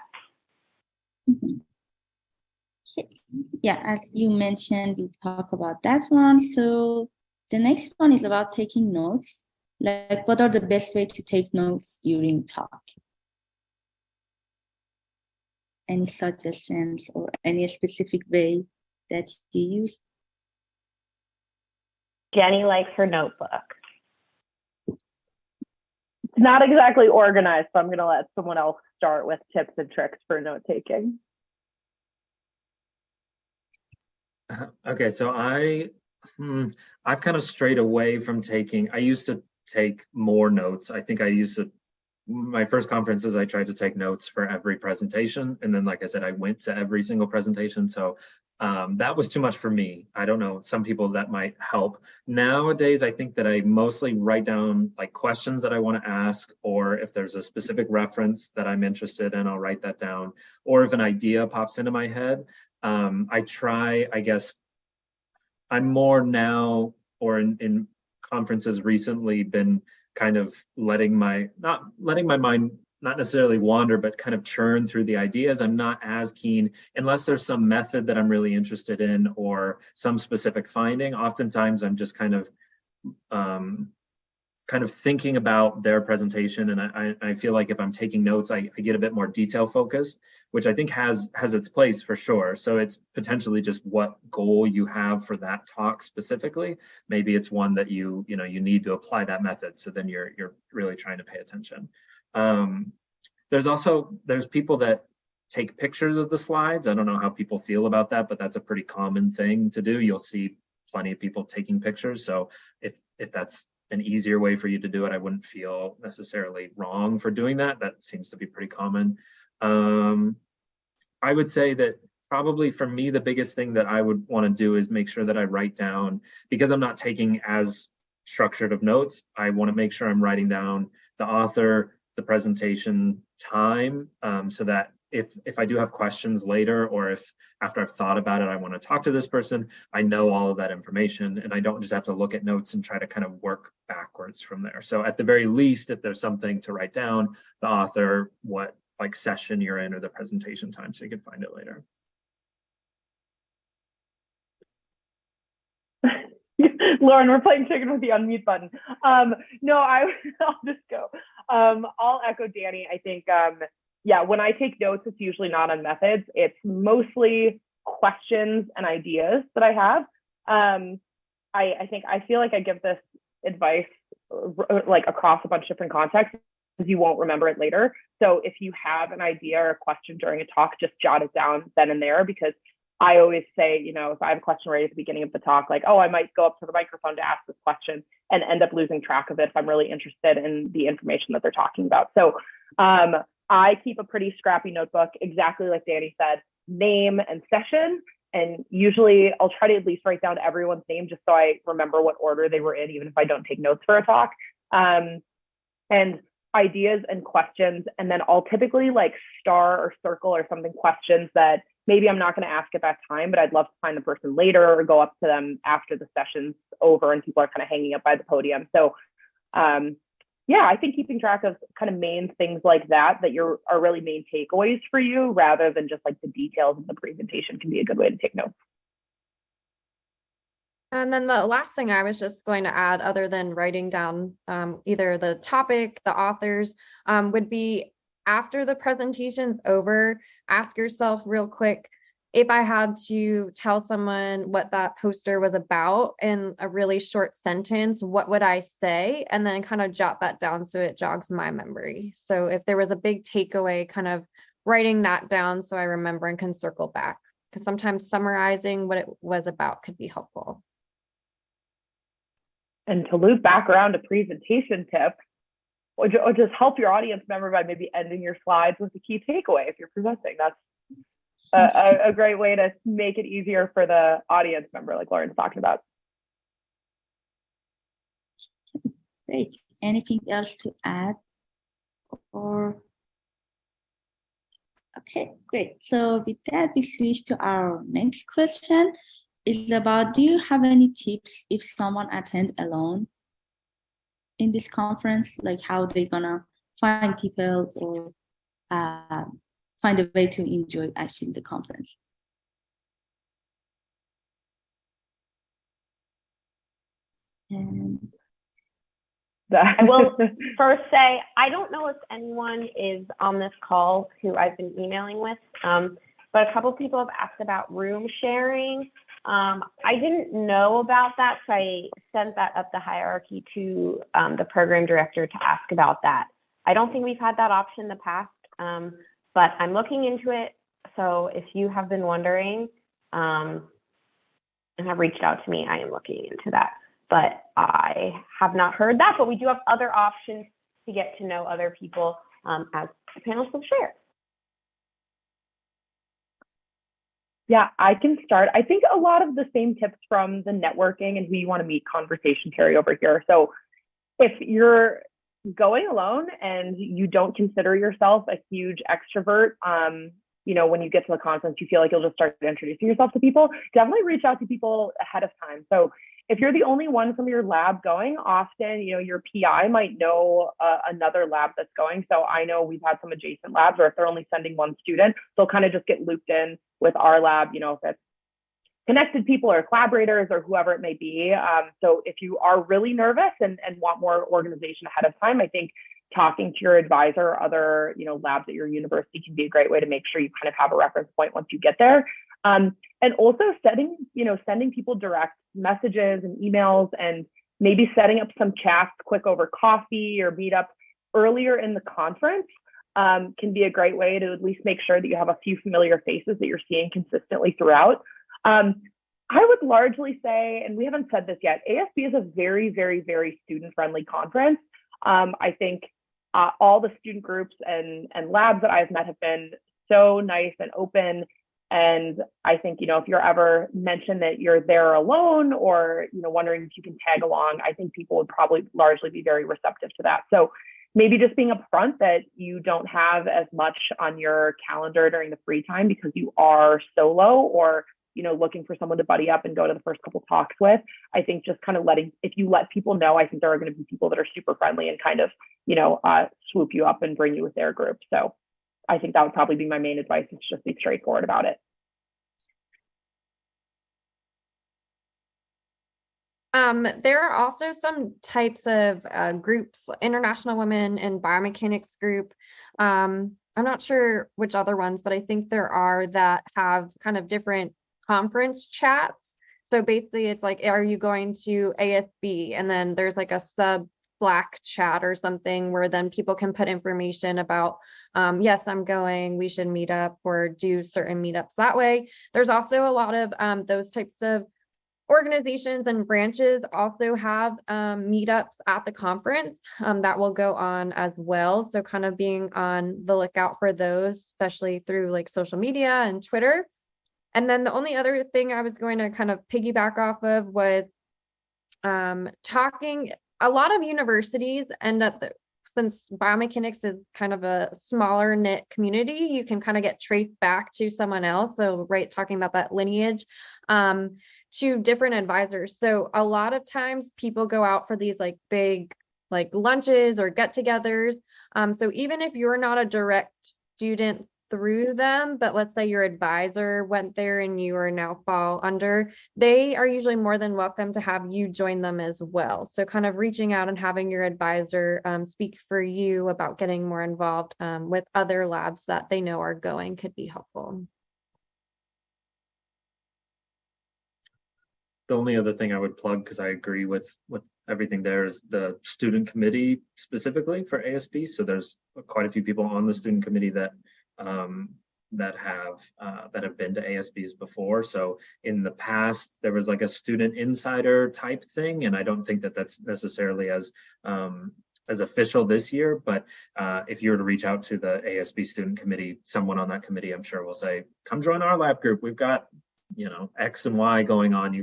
Yeah, as you mentioned, we talk about that one. So the next one is about taking notes. Like, what are the best way to take notes during talk? Any suggestions or any specific way that you use? Jenny likes her notebook. It's not exactly organized, so I'm going to let someone else start with tips and tricks for note taking. Okay, so I've kind of strayed away from taking. I used to take more notes. I think I used to. My first conferences, I tried to take notes for every presentation, and then, like I said, I went to every single presentation. So that was too much for me. I don't know, some people that might help. Nowadays, I think that I mostly write down like questions that I want to ask, or if there's a specific reference that I'm interested in, I'll write that down. Or if an idea pops into my head, I try, I guess, I'm more now, or in conferences recently, been kind of not letting my mind not necessarily wander, but kind of churn through the ideas. I'm not as keen, unless there's some method that I'm really interested in or some specific finding. Oftentimes I'm just kind of thinking about their presentation, and I feel like if I'm taking notes, I get a bit more detail focused, which I think has its place for sure. So it's potentially just what goal you have for that talk specifically. Maybe it's one that you need to apply that method, so then you're really trying to pay attention. There's people that take pictures of the slides. I don't know how people feel about that, but that's a pretty common thing to do. You'll see plenty of people taking pictures. So if that's an easier way for you to do it, I wouldn't feel necessarily wrong for doing that. That seems to be pretty common. I would say that probably for me, the biggest thing that I would want to do is make sure that I write down, because I'm not taking as structured of notes, I want to make sure I'm writing down the author, the presentation time, so that if I do have questions later, or if after I've thought about it, I want to talk to this person, I know all of that information, and I don't just have to look at notes and try to kind of work backwards from there. So at the very least, if there's something to write down, the author, what like session you're in, or the presentation time, so you can find it later. Lauren, we're playing chicken with the unmute button. No, I'll just go. I'll echo Danny. I think, yeah, when I take notes, it's usually not on methods. It's mostly questions and ideas that I have. I feel like I give this advice like across a bunch of different contexts, because you won't remember it later. So if you have an idea or a question during a talk, just jot it down then and there, because I always say, if I have a question right at the beginning of the talk, like, oh, I might go up to the microphone to ask this question and end up losing track of it if I'm really interested in the information that they're talking about. So I keep a pretty scrappy notebook, exactly like Danny said, name and session. And usually I'll try to at least write down everyone's name just so I remember what order they were in, even if I don't take notes for a talk. And ideas and questions. And then I'll typically like star or circle or something questions that maybe I'm not going to ask at that time, but I'd love to find the person later or go up to them after the session's over and people are kind of hanging up by the podium. So yeah, I think keeping track of kind of main things like that are really main takeaways for you, rather than just like the details of the presentation, can be a good way to take notes. And then the last thing I was just going to add, other than writing down either the topic, the authors, would be after the presentation's over, ask yourself real quick, if I had to tell someone what that poster was about in a really short sentence, what would I say? And then kind of jot that down so it jogs my memory. So if there was a big takeaway, kind of writing that down so I remember and can circle back, because sometimes summarizing what it was about could be helpful. And to loop back around to presentation tips, or just help your audience member by maybe ending your slides with a key takeaway if you're presenting. That's a great way to make it easier for the audience member, like Lauren's talking about. Great. Anything else to add? Or okay, great. So with that, we switch to our next question. Is about, do you have any tips if someone attend alone in this conference, like how they gonna find people or find a way to enjoy actually the conference? And I will first say, I don't know if anyone is on this call who I've been emailing with, but a couple people have asked about room sharing. I didn't know about that, so I sent that up the hierarchy to the program director to ask about that. I don't think we've had that option in the past, but I'm looking into it. So if you have been wondering and have reached out to me, I am looking into that. But I have not heard that, but we do have other options to get to know other people as the panelists will share. Yeah, I can start. I think a lot of the same tips from the networking and who you want to meet conversation carry over here. So if you're going alone and you don't consider yourself a huge extrovert, you know, when you get to the conference, you feel like you'll just start introducing yourself to people, definitely reach out to people ahead of time. So if you're the only one from your lab going, often, you know, your PI might know another lab that's going. So I know we've had some adjacent labs where if they're only sending one student, they'll kind of just get looped in with our lab, you know, if it's connected people or collaborators or whoever it may be. So if you are really nervous and want more organization ahead of time, I think talking to your advisor or other, you know, labs at your university can be a great way to make sure you kind of have a reference point once you get there. And also sending people direct messages and emails, and maybe setting up some chats quick over coffee or meetups earlier in the conference can be a great way to at least make sure that you have a few familiar faces that you're seeing consistently throughout. I would largely say, and we haven't said this yet, ASB is a very, very, very student-friendly conference. I think all the student groups and labs that I've met have been so nice and open. And I think, you know, if you're ever mentioned that you're there alone or, you know, wondering if you can tag along, I think people would probably largely be very receptive to that. So maybe just being upfront that you don't have as much on your calendar during the free time because you are solo or, you know, looking for someone to buddy up and go to the first couple talks with. I think just kind of if you let people know, I think there are going to be people that are super friendly and kind of, you know, swoop you up and bring you with their group. So I think that would probably be my main advice, is just be straightforward about it. There are also some types of groups, International Women and Biomechanics group. I'm not sure which other ones, but I think there are that have kind of different conference chats. So basically it's like, are you going to ASB? And then there's like a sub Slack chat or something where then people can put information about, yes, I'm going, we should meet up or do certain meetups that way. There's also a lot of those types of organizations and branches also have meetups at the conference that will go on as well. So kind of being on the lookout for those, especially through like social media and Twitter. And then the only other thing I was going to kind of piggyback off of was talking. A lot of universities end up, since biomechanics is kind of a smaller knit community, you can kind of get traced back to someone else. So talking about that lineage to different advisors. So a lot of times people go out for these like big like lunches or get-togethers. So even if you're not a direct student through them, but let's say your advisor went there and you are now fall under, they are usually more than welcome to have you join them as well. So kind of reaching out and having your advisor speak for you about getting more involved with other labs that they know are going could be helpful. The only other thing I would plug, because I agree with everything there, is the student committee specifically for ASB. So there's quite a few people on the student committee that have been to ASBs before. So in the past, there was like a student insider type thing, and I don't think that that's necessarily as as official this year, but if you were to reach out to the ASB Student Committee, someone on that committee, I'm sure will say, come join our lab group. We've got, you know, X and Y going on.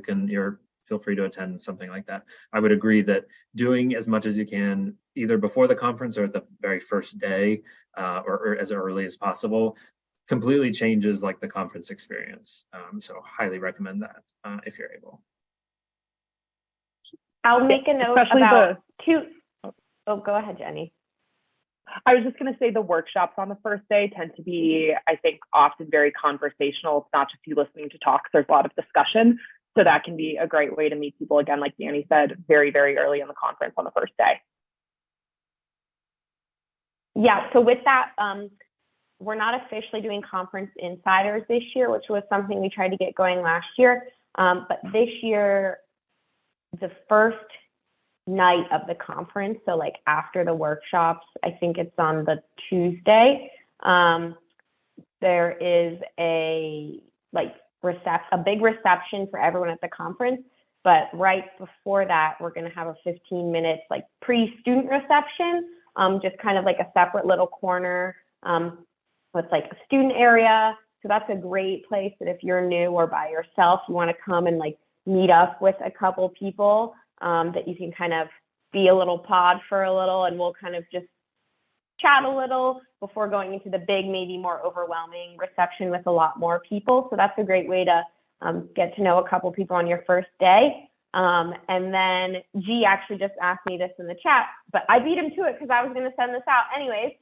Feel free to attend, something like that. I would agree that doing as much as you can, either before the conference or at the very first day, or as early as possible, completely changes like the conference experience. So highly recommend that if you're able. I'll make a note Especially about Oh, go ahead, Jenny. I was just going to say the workshops on the first day tend to be, I think, often very conversational. It's not just you listening to talks, there's a lot of discussion. So that can be a great way to meet people, again, like Danny said, very, very early in the conference on the first day. Yeah, so with that, we're not officially doing conference insiders this year, which was something we tried to get going last year. But this year, the first night of the conference, so like after the workshops, I think it's on the Tuesday, there is a big reception for everyone at the conference. But right before that, we're going to have a 15-minute like pre-student reception, just kind of like a separate little corner with like a student area. So that's a great place that if you're new or by yourself, you want to come and like meet up with a couple people, that you can kind of be a little pod for a little, and we'll kind of just chat a little before going into the big, maybe more overwhelming reception with a lot more people. So that's a great way to get to know a couple people on your first day. And then G actually just asked me this in the chat, but I beat him to it because I was going to send this out anyways.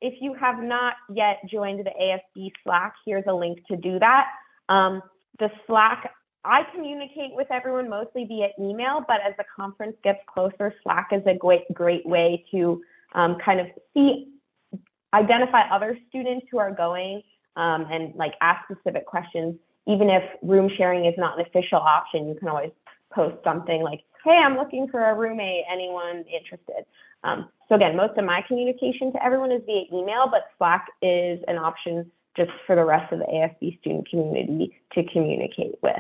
If you have not yet joined the ASB Slack, here's a link to do that. The Slack, I communicate with everyone mostly via email, but as the conference gets closer, Slack is a great way to kind of identify other students who are going and like ask specific questions. Even if room sharing is not an official option, you can always post something like, hey, I'm looking for a roommate, anyone interested? So again, most of my communication to everyone is via email, but Slack is an option just for the rest of the ASB student community to communicate with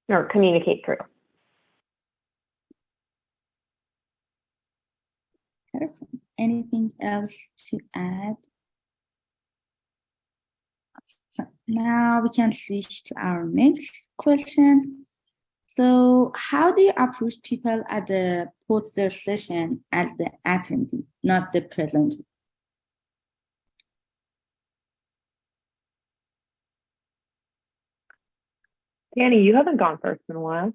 or communicate through. Perfect. Anything else to add? So now we can switch to our next question. So how do you approach people at the poster session as the attendee, not the presenter? Danny, you haven't gone first in a while.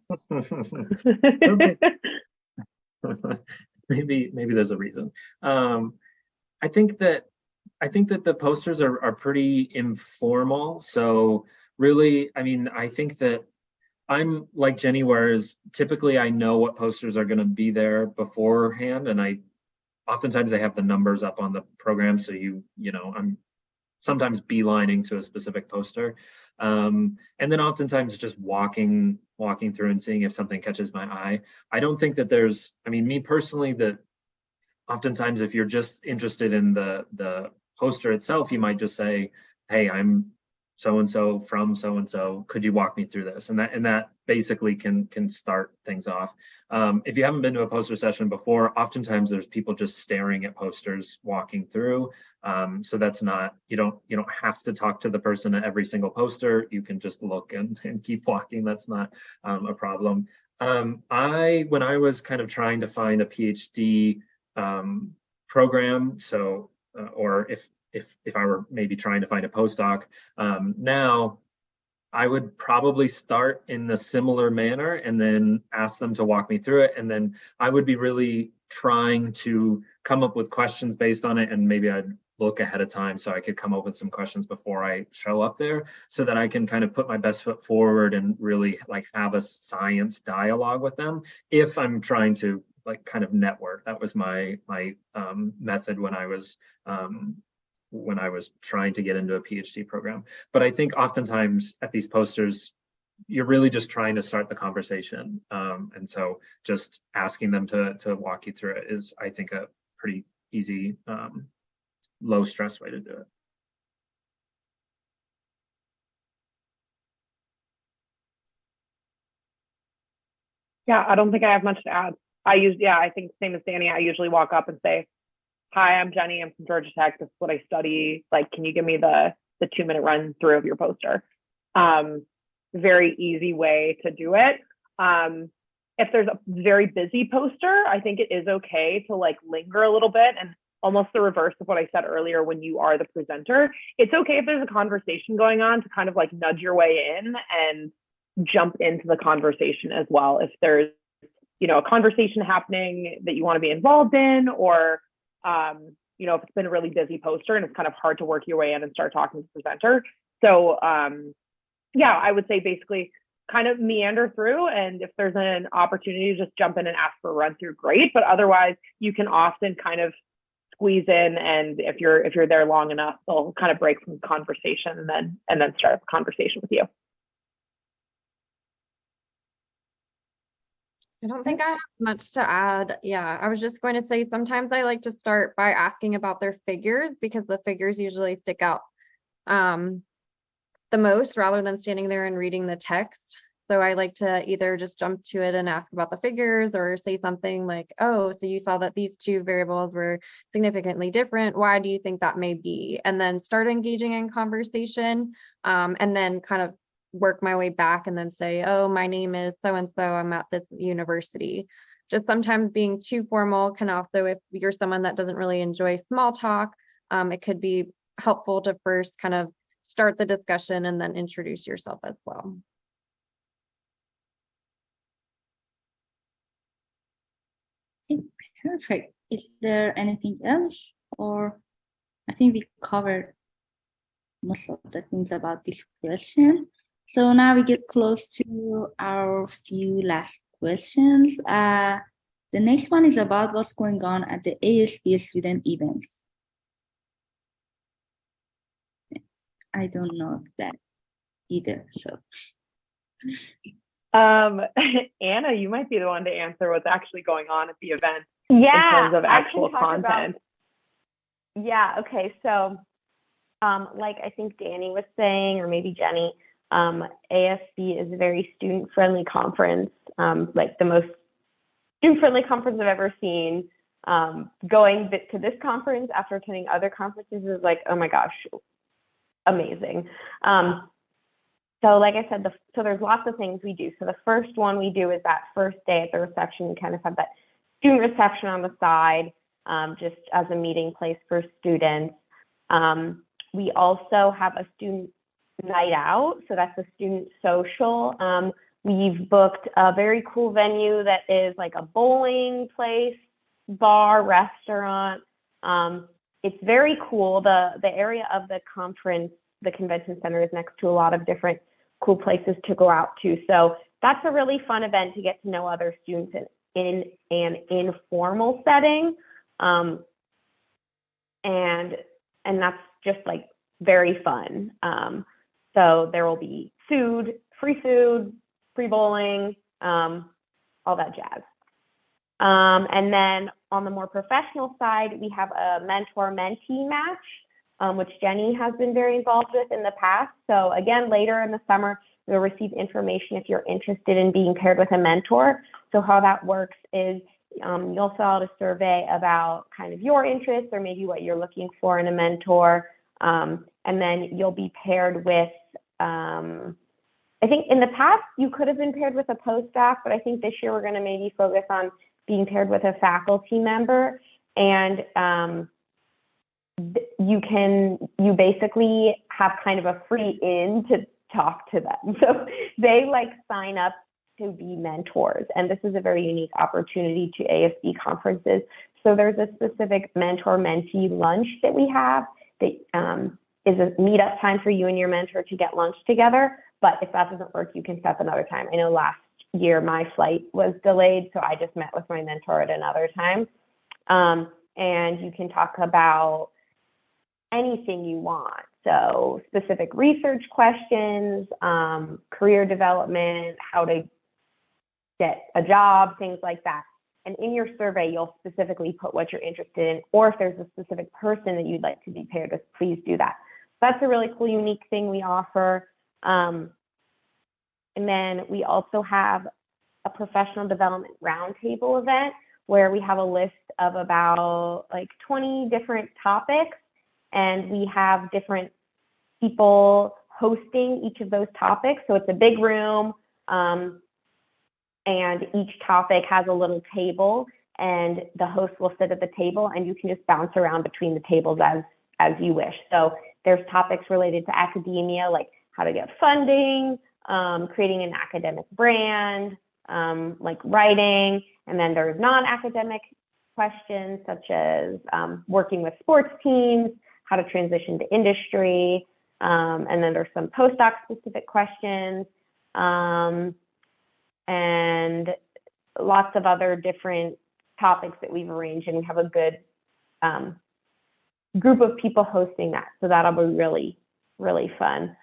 maybe there's a reason. I think that the posters are pretty informal. So really, I mean, I think that I'm like Jenny, whereas typically I know what posters are going to be there beforehand, and oftentimes I have the numbers up on the program, so you know, I'm sometimes beelining to a specific poster, and then oftentimes just walking through and seeing if something catches my eye. I don't think that there's, I mean, me personally, that oftentimes if you're just interested in the poster itself, you might just say, hey, I'm so-and-so from so-and-so, could you walk me through this? And that basically can start things off. If you haven't been to a poster session before, oftentimes there's people just staring at posters walking through. So that's not, you don't have to talk to the person at every single poster. You can just look and keep walking. That's not a problem. When I was kind of trying to find a PhD program, so or if I were maybe trying to find a postdoc, now I would probably start in a similar manner and then ask them to walk me through it. And then I would be really trying to come up with questions based on it. And maybe I'd look ahead of time so I could come up with some questions before I show up there, so that I can kind of put my best foot forward and really like have a science dialogue with them if I'm trying to like kind of network. That was my method when I was trying to get into a PhD program. But I think oftentimes at these posters, you're really just trying to start the conversation. And so just asking them to walk you through it is, I think, a pretty easy, low stress way to do it. Yeah, I don't think I have much to add. I think same as Danny, I usually walk up and say, hi, I'm Jenny, I'm from Georgia Tech, this is what I study. Like, can you give me the 2-minute run through of your poster? Very easy way to do it. If there's a very busy poster, I think it is okay to like linger a little bit, and almost the reverse of what I said earlier when you are the presenter. It's okay if there's a conversation going on to kind of like nudge your way in and jump into the conversation as well. If there's, a conversation happening that you want to be involved in, or, if it's been a really busy poster and it's kind of hard to work your way in and start talking to the presenter. So, I would say basically kind of meander through, and if there's an opportunity to just jump in and ask for a run through, great. But otherwise, you can often kind of squeeze in, and if you're there long enough, they'll kind of break from the conversation and then start a conversation with you. I don't think I have much to add. Yeah, I was just going to say sometimes I like to start by asking about their figures, because the figures usually stick out the most rather than standing there and reading the text. So I like to either just jump to it and ask about the figures, or say something like, oh, so you saw that these two variables were significantly different. Why do you think that may be? And then start engaging in conversation, and then kind of work my way back and then say, oh, my name is so-and-so, I'm at this university. Just sometimes being too formal can also, if you're someone that doesn't really enjoy small talk, it could be helpful to first kind of start the discussion and then introduce yourself as well. Perfect. Is there anything else? Or I think we covered most of the things about this question. So now we get close to our few last questions. The next one is about what's going on at the ASB student events. I don't know that either, so. Anna, you might be the one to answer what's actually going on at the event in terms of actual content. Okay. So, like I think Danny was saying, or maybe Jenny, ASB is a very student-friendly conference, like the most student-friendly conference I've ever seen. Going to this conference after attending other conferences is like, oh my gosh, amazing. So like I said, so there's lots of things we do. So the first one we do is that first day at the reception. We kind of have that student reception on the side, just as a meeting place for students. We also have a student night out. So that's a student social. We've booked a very cool venue that is like a bowling place, bar, restaurant. It's very cool. The area of the conference, the convention center, is next to a lot of different cool places to go out to. So that's a really fun event to get to know other students in an informal setting. And that's just like very fun. So there will be food, free bowling, all that jazz. And then on the more professional side, we have a mentor-mentee match, which Jenny has been very involved with in the past. So again, later in the summer, you'll receive information if you're interested in being paired with a mentor. So how that works is you'll fill out a survey about kind of your interests or maybe what you're looking for in a mentor. And then you'll be paired with, I think in the past, you could have been paired with a postdoc, but I think this year we're going to maybe focus on being paired with a faculty member. And you basically have kind of a free in to talk to them. So they like sign up to be mentors. And this is a very unique opportunity to ASB conferences. So there's a specific mentor-mentee lunch that we have that is a meetup time for you and your mentor to get lunch together. But if that doesn't work, you can set up another time. I know last year my flight was delayed, so I just met with my mentor at another time. And you can talk about anything you want. So specific research questions, career development, how to get a job, things like that. And in your survey, you'll specifically put what you're interested in, or if there's a specific person that you'd like to be paired with, please do that. That's a really cool, unique thing we offer. And then we also have a professional development roundtable event where we have a list of about like 20 different topics, and we have different people hosting each of those topics. So it's a big room, and each topic has a little table, and the host will sit at the table, and you can just bounce around between the tables as you wish. So there's topics related to academia, like how to get funding, creating an academic brand, like writing, and then there's non-academic questions such as working with sports teams, how to transition to industry, and then there's some postdoc specific questions, and lots of other different topics that we've arranged, and we have a good group of people hosting that, so that'll be really, really fun.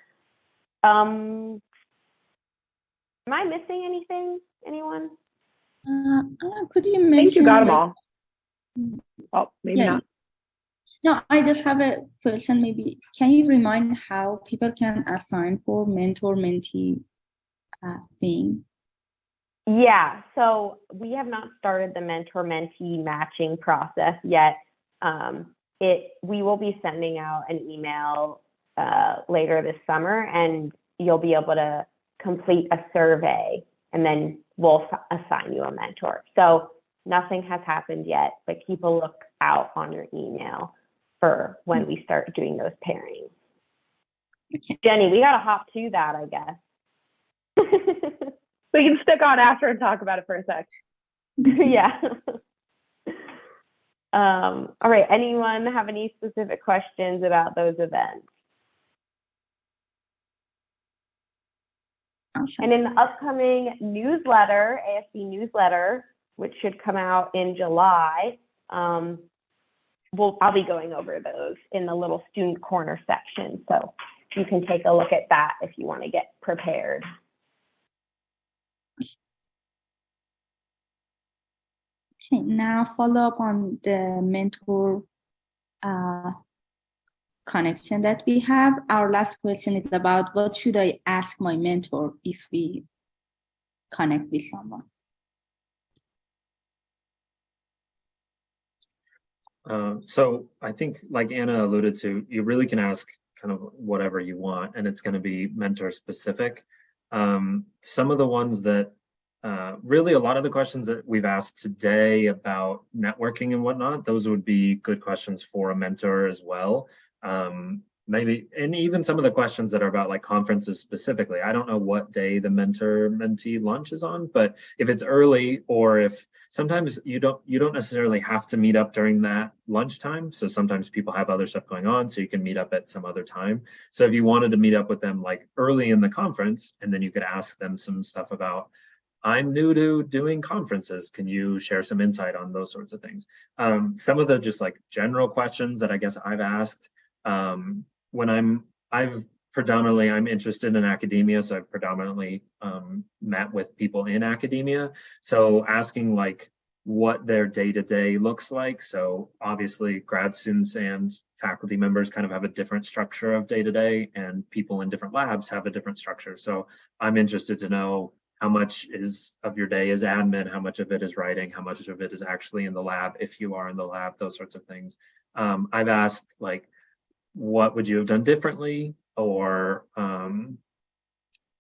Am I missing anything? Anyone? Could you I think mention? you got them like- all. Oh, maybe Yeah. not. No, I just have a question. Maybe can you remind how people can assign for mentor-mentee thing? Yeah, so we have not started the mentor-mentee matching process yet. We will be sending out an email later this summer, and you'll be able to complete a survey, and then we'll assign you a mentor. So nothing has happened yet, but keep a look out on your email for when we start doing those pairings. Okay. Jenny, we got to hop to that, I guess. We can stick on after and talk about it for a sec. Yeah. All right. Anyone have any specific questions about those events? Awesome. And in the upcoming newsletter, ASB newsletter, which should come out in July, I'll be going over those in the little student corner section. So you can take a look at that if you want to get prepared. Okay, now follow up on the mentor connection that we have. Our last question is about what should I ask my mentor if we connect with someone? So I think, like Anna alluded to, you really can ask kind of whatever you want, and it's going to be mentor specific. Some of the ones that really a lot of the questions that we've asked today about networking and whatnot, those would be good questions for a mentor as well. Maybe, and even some of the questions that are about like conferences specifically. I don't know what day the mentor-mentee lunch is on, but if it's early, or if sometimes you don't necessarily have to meet up during that lunchtime. So sometimes people have other stuff going on, so you can meet up at some other time. So if you wanted to meet up with them like early in the conference, and then you could ask them some stuff about, I'm new to doing conferences, can you share some insight on those sorts of things? Some of the just like general questions that I guess I've asked when I'm interested in academia, so I've predominantly met with people in academia. So asking like what their day-to-day looks like. So obviously grad students and faculty members kind of have a different structure of day-to-day, and people in different labs have a different structure. So I'm interested to know how much of your day is admin, how much of it is writing, how much of it is actually in the lab, if you are in the lab, those sorts of things. I've asked like, what would you have done differently? Or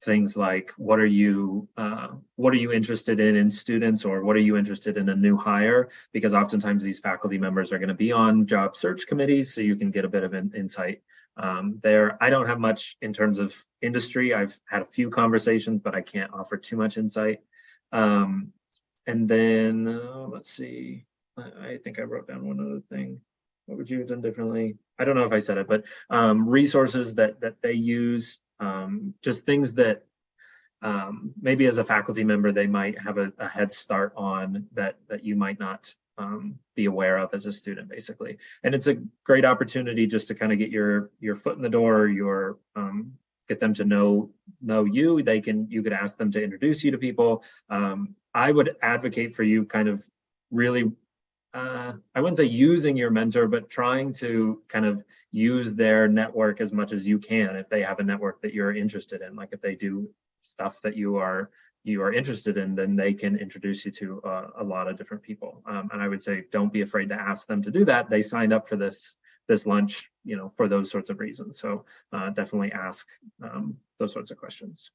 things like, what are you interested in students, or what are you interested in a new hire? Because oftentimes these faculty members are going to be on job search committees, so you can get a bit of an insight there. I don't have much in terms of industry. I've had a few conversations, but I can't offer too much insight. And then let's see, I think I wrote down one other thing. What would you have done differently? I don't know if I said it, but resources that they use, just things that maybe as a faculty member, they might have a head start on that you might not be aware of as a student, basically. And it's a great opportunity just to kind of get your foot in the door, get them to know you. You could ask them to introduce you to people. I would advocate for you kind of really, I wouldn't say using your mentor, but trying to kind of use their network as much as you can if they have a network that you're interested in. Like if they do stuff that you are you are interested in, then they can introduce you to a lot of different people. And I would say, don't be afraid to ask them to do that. They signed up for this lunch, for those sorts of reasons. So definitely ask those sorts of questions.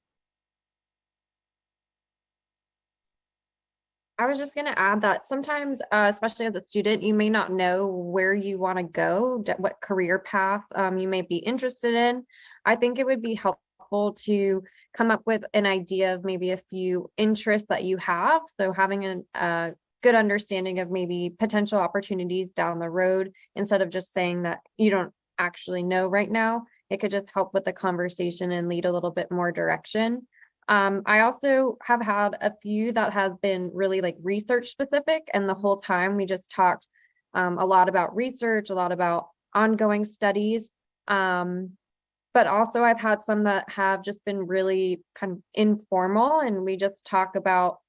I was just going to add that sometimes, especially as a student, you may not know where you want to go, what career path you may be interested in. I think it would be helpful to come up with an idea of maybe a few interests that you have. So having a good understanding of maybe potential opportunities down the road, instead of just saying that you don't actually know right now, it could just help with the conversation and lead a little bit more direction. I also have had a few that have been really like research specific, and the whole time we just talked a lot about research, a lot about ongoing studies. But also I've had some that have just been really kind of informal, and we just talk about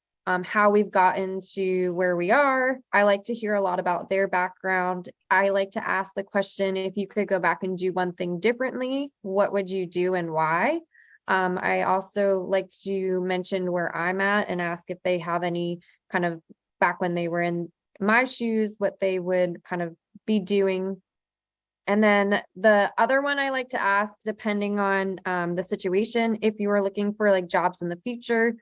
how we've gotten to where we are. I like to hear a lot about their background. I like to ask the question, if you could go back and do one thing differently, what would you do and why? I also like to mention where I'm at and ask if they have any kind of, back when they were in my shoes, what they would kind of be doing. And then the other one I like to ask, depending on the situation, if you are looking for like jobs in the future,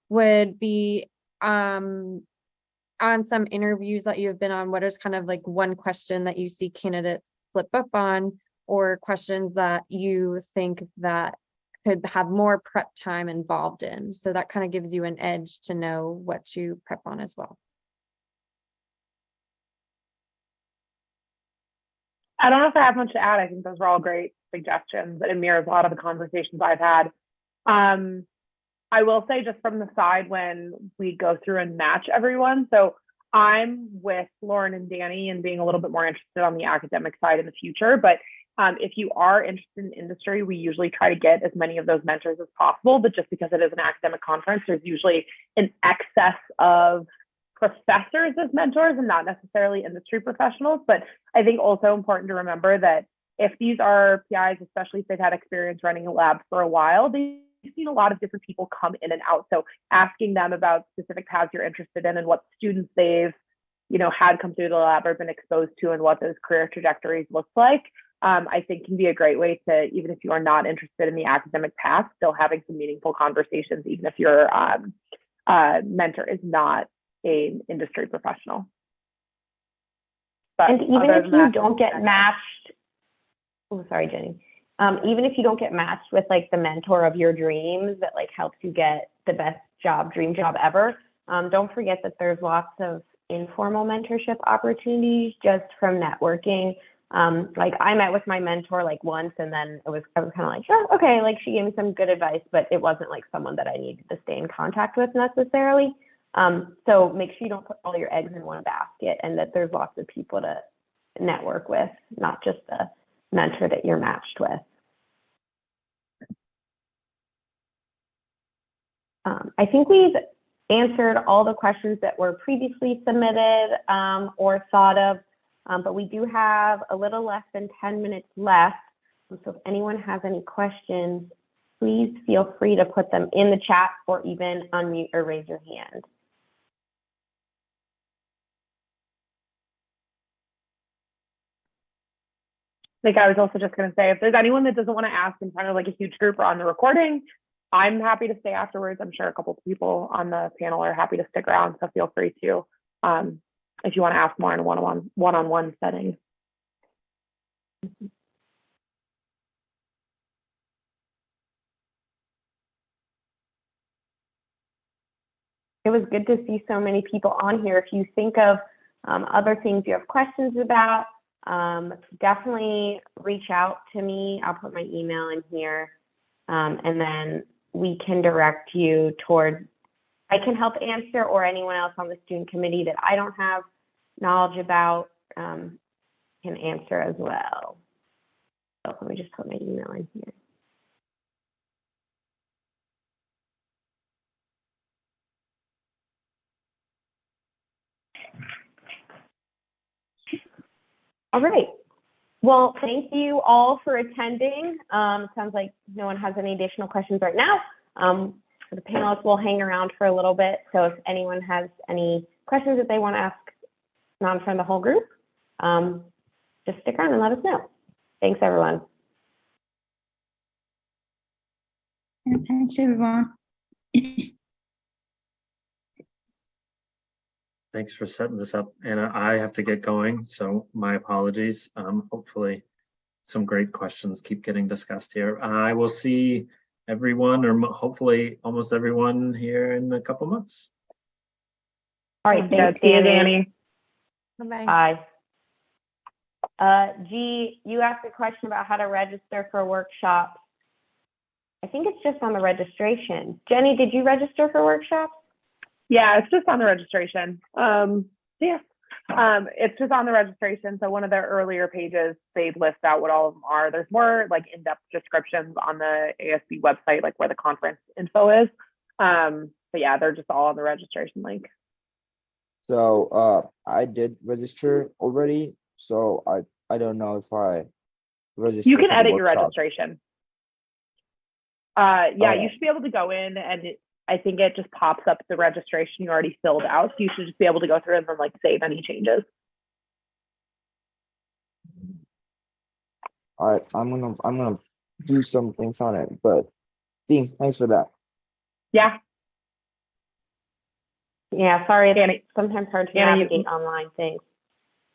would be on some interviews that you have been on, what is kind of like one question that you see candidates slip up on, or questions that you think that could have more prep time involved in. So that kind of gives you an edge to know what to prep on as well. I don't know if I have much to add. I think those were all great suggestions, and it mirrors a lot of the conversations I've had. I will say, just from the side, when we go through and match everyone, so I'm with Lauren and Danny and being a little bit more interested on the academic side in the future, but if you are interested in industry, we usually try to get as many of those mentors as possible, but just because it is an academic conference, there's usually an excess of professors as mentors and not necessarily industry professionals. But I think also important to remember that if these are PIs, especially if they've had experience running a lab for a while, they've seen a lot of different people come in and out. So asking them about specific paths you're interested in and what students they've had come through the lab or been exposed to, and what those career trajectories look like, I think can be a great way to, even if you are not interested in the academic path, still having some meaningful conversations, even if your mentor is not an industry professional. But and even if you don't get matched, oh, sorry, Jenny. Even if you don't get matched with like the mentor of your dreams that like helps you get the best job, dream job ever, don't forget that there's lots of informal mentorship opportunities just from networking. Like I met with my mentor like once, and then I was kind of like, oh, okay, like she gave me some good advice, but it wasn't like someone that I needed to stay in contact with necessarily. So make sure you don't put all your eggs in one basket, and that there's lots of people to network with, not just the mentor that you're matched with. I think we've answered all the questions that were previously submitted or thought of, but we do have a little less than 10 minutes left. So if anyone has any questions, please feel free to put them in the chat or even unmute or raise your hand. Like I was also just going to say, if there's anyone that doesn't want to ask in front of like a huge group or on the recording, I'm happy to stay afterwards. I'm sure a couple of people on the panel are happy to stick around, so feel free to, if you want to ask more in a one-on-one setting. It was good to see so many people on here. If you think of other things you have questions about, definitely reach out to me. I'll put my email in here, and then we can direct you towards, I can help answer, or anyone else on the student committee that I don't have knowledge about can answer as well. So let me just put my email in here. All right. Well, thank you all for attending. Sounds like no one has any additional questions right now. for the panelists, we'll hang around for a little bit. So if anyone has any questions that they want to ask non from the whole group, just stick around and let us know. Thanks, everyone. And thanks, everyone. Thanks for setting this up. And I have to get going, so my apologies. Hopefully some great questions keep getting discussed here. I will see everyone, or hopefully almost everyone, here in a couple months. All right, Yeah, thanks, see you, Danny. Bye-bye. Bye. G, you asked a question about how to register for workshops. I think it's just on the registration. Jenny, did you register for workshops? Yeah, it's just on the registration. It's just on the registration. So one of their earlier pages, they list out what all of them are. There's more like in-depth descriptions on the ASB website, like where the conference info is. But yeah, they're just all on the registration link. So I did register already, so I don't know if I register. You can for the edit your workshop. registration. Yeah, Oh. you should be able to go in, and I think it just pops up the registration you already filled out. So you should just be able to go through and then like save any changes. All right, I'm gonna do some things on it, but thanks for that. Yeah. Yeah, sorry, Annie- it's sometimes hard to Annie, navigate online things.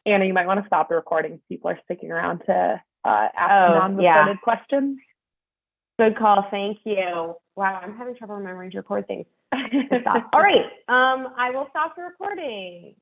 Anna, you might want to stop the recording. People are sticking around to ask Oh, non-recorded yeah. questions. Good call, thank you. Wow, I'm having trouble remembering to record things. Stop. All right, I will stop the recording.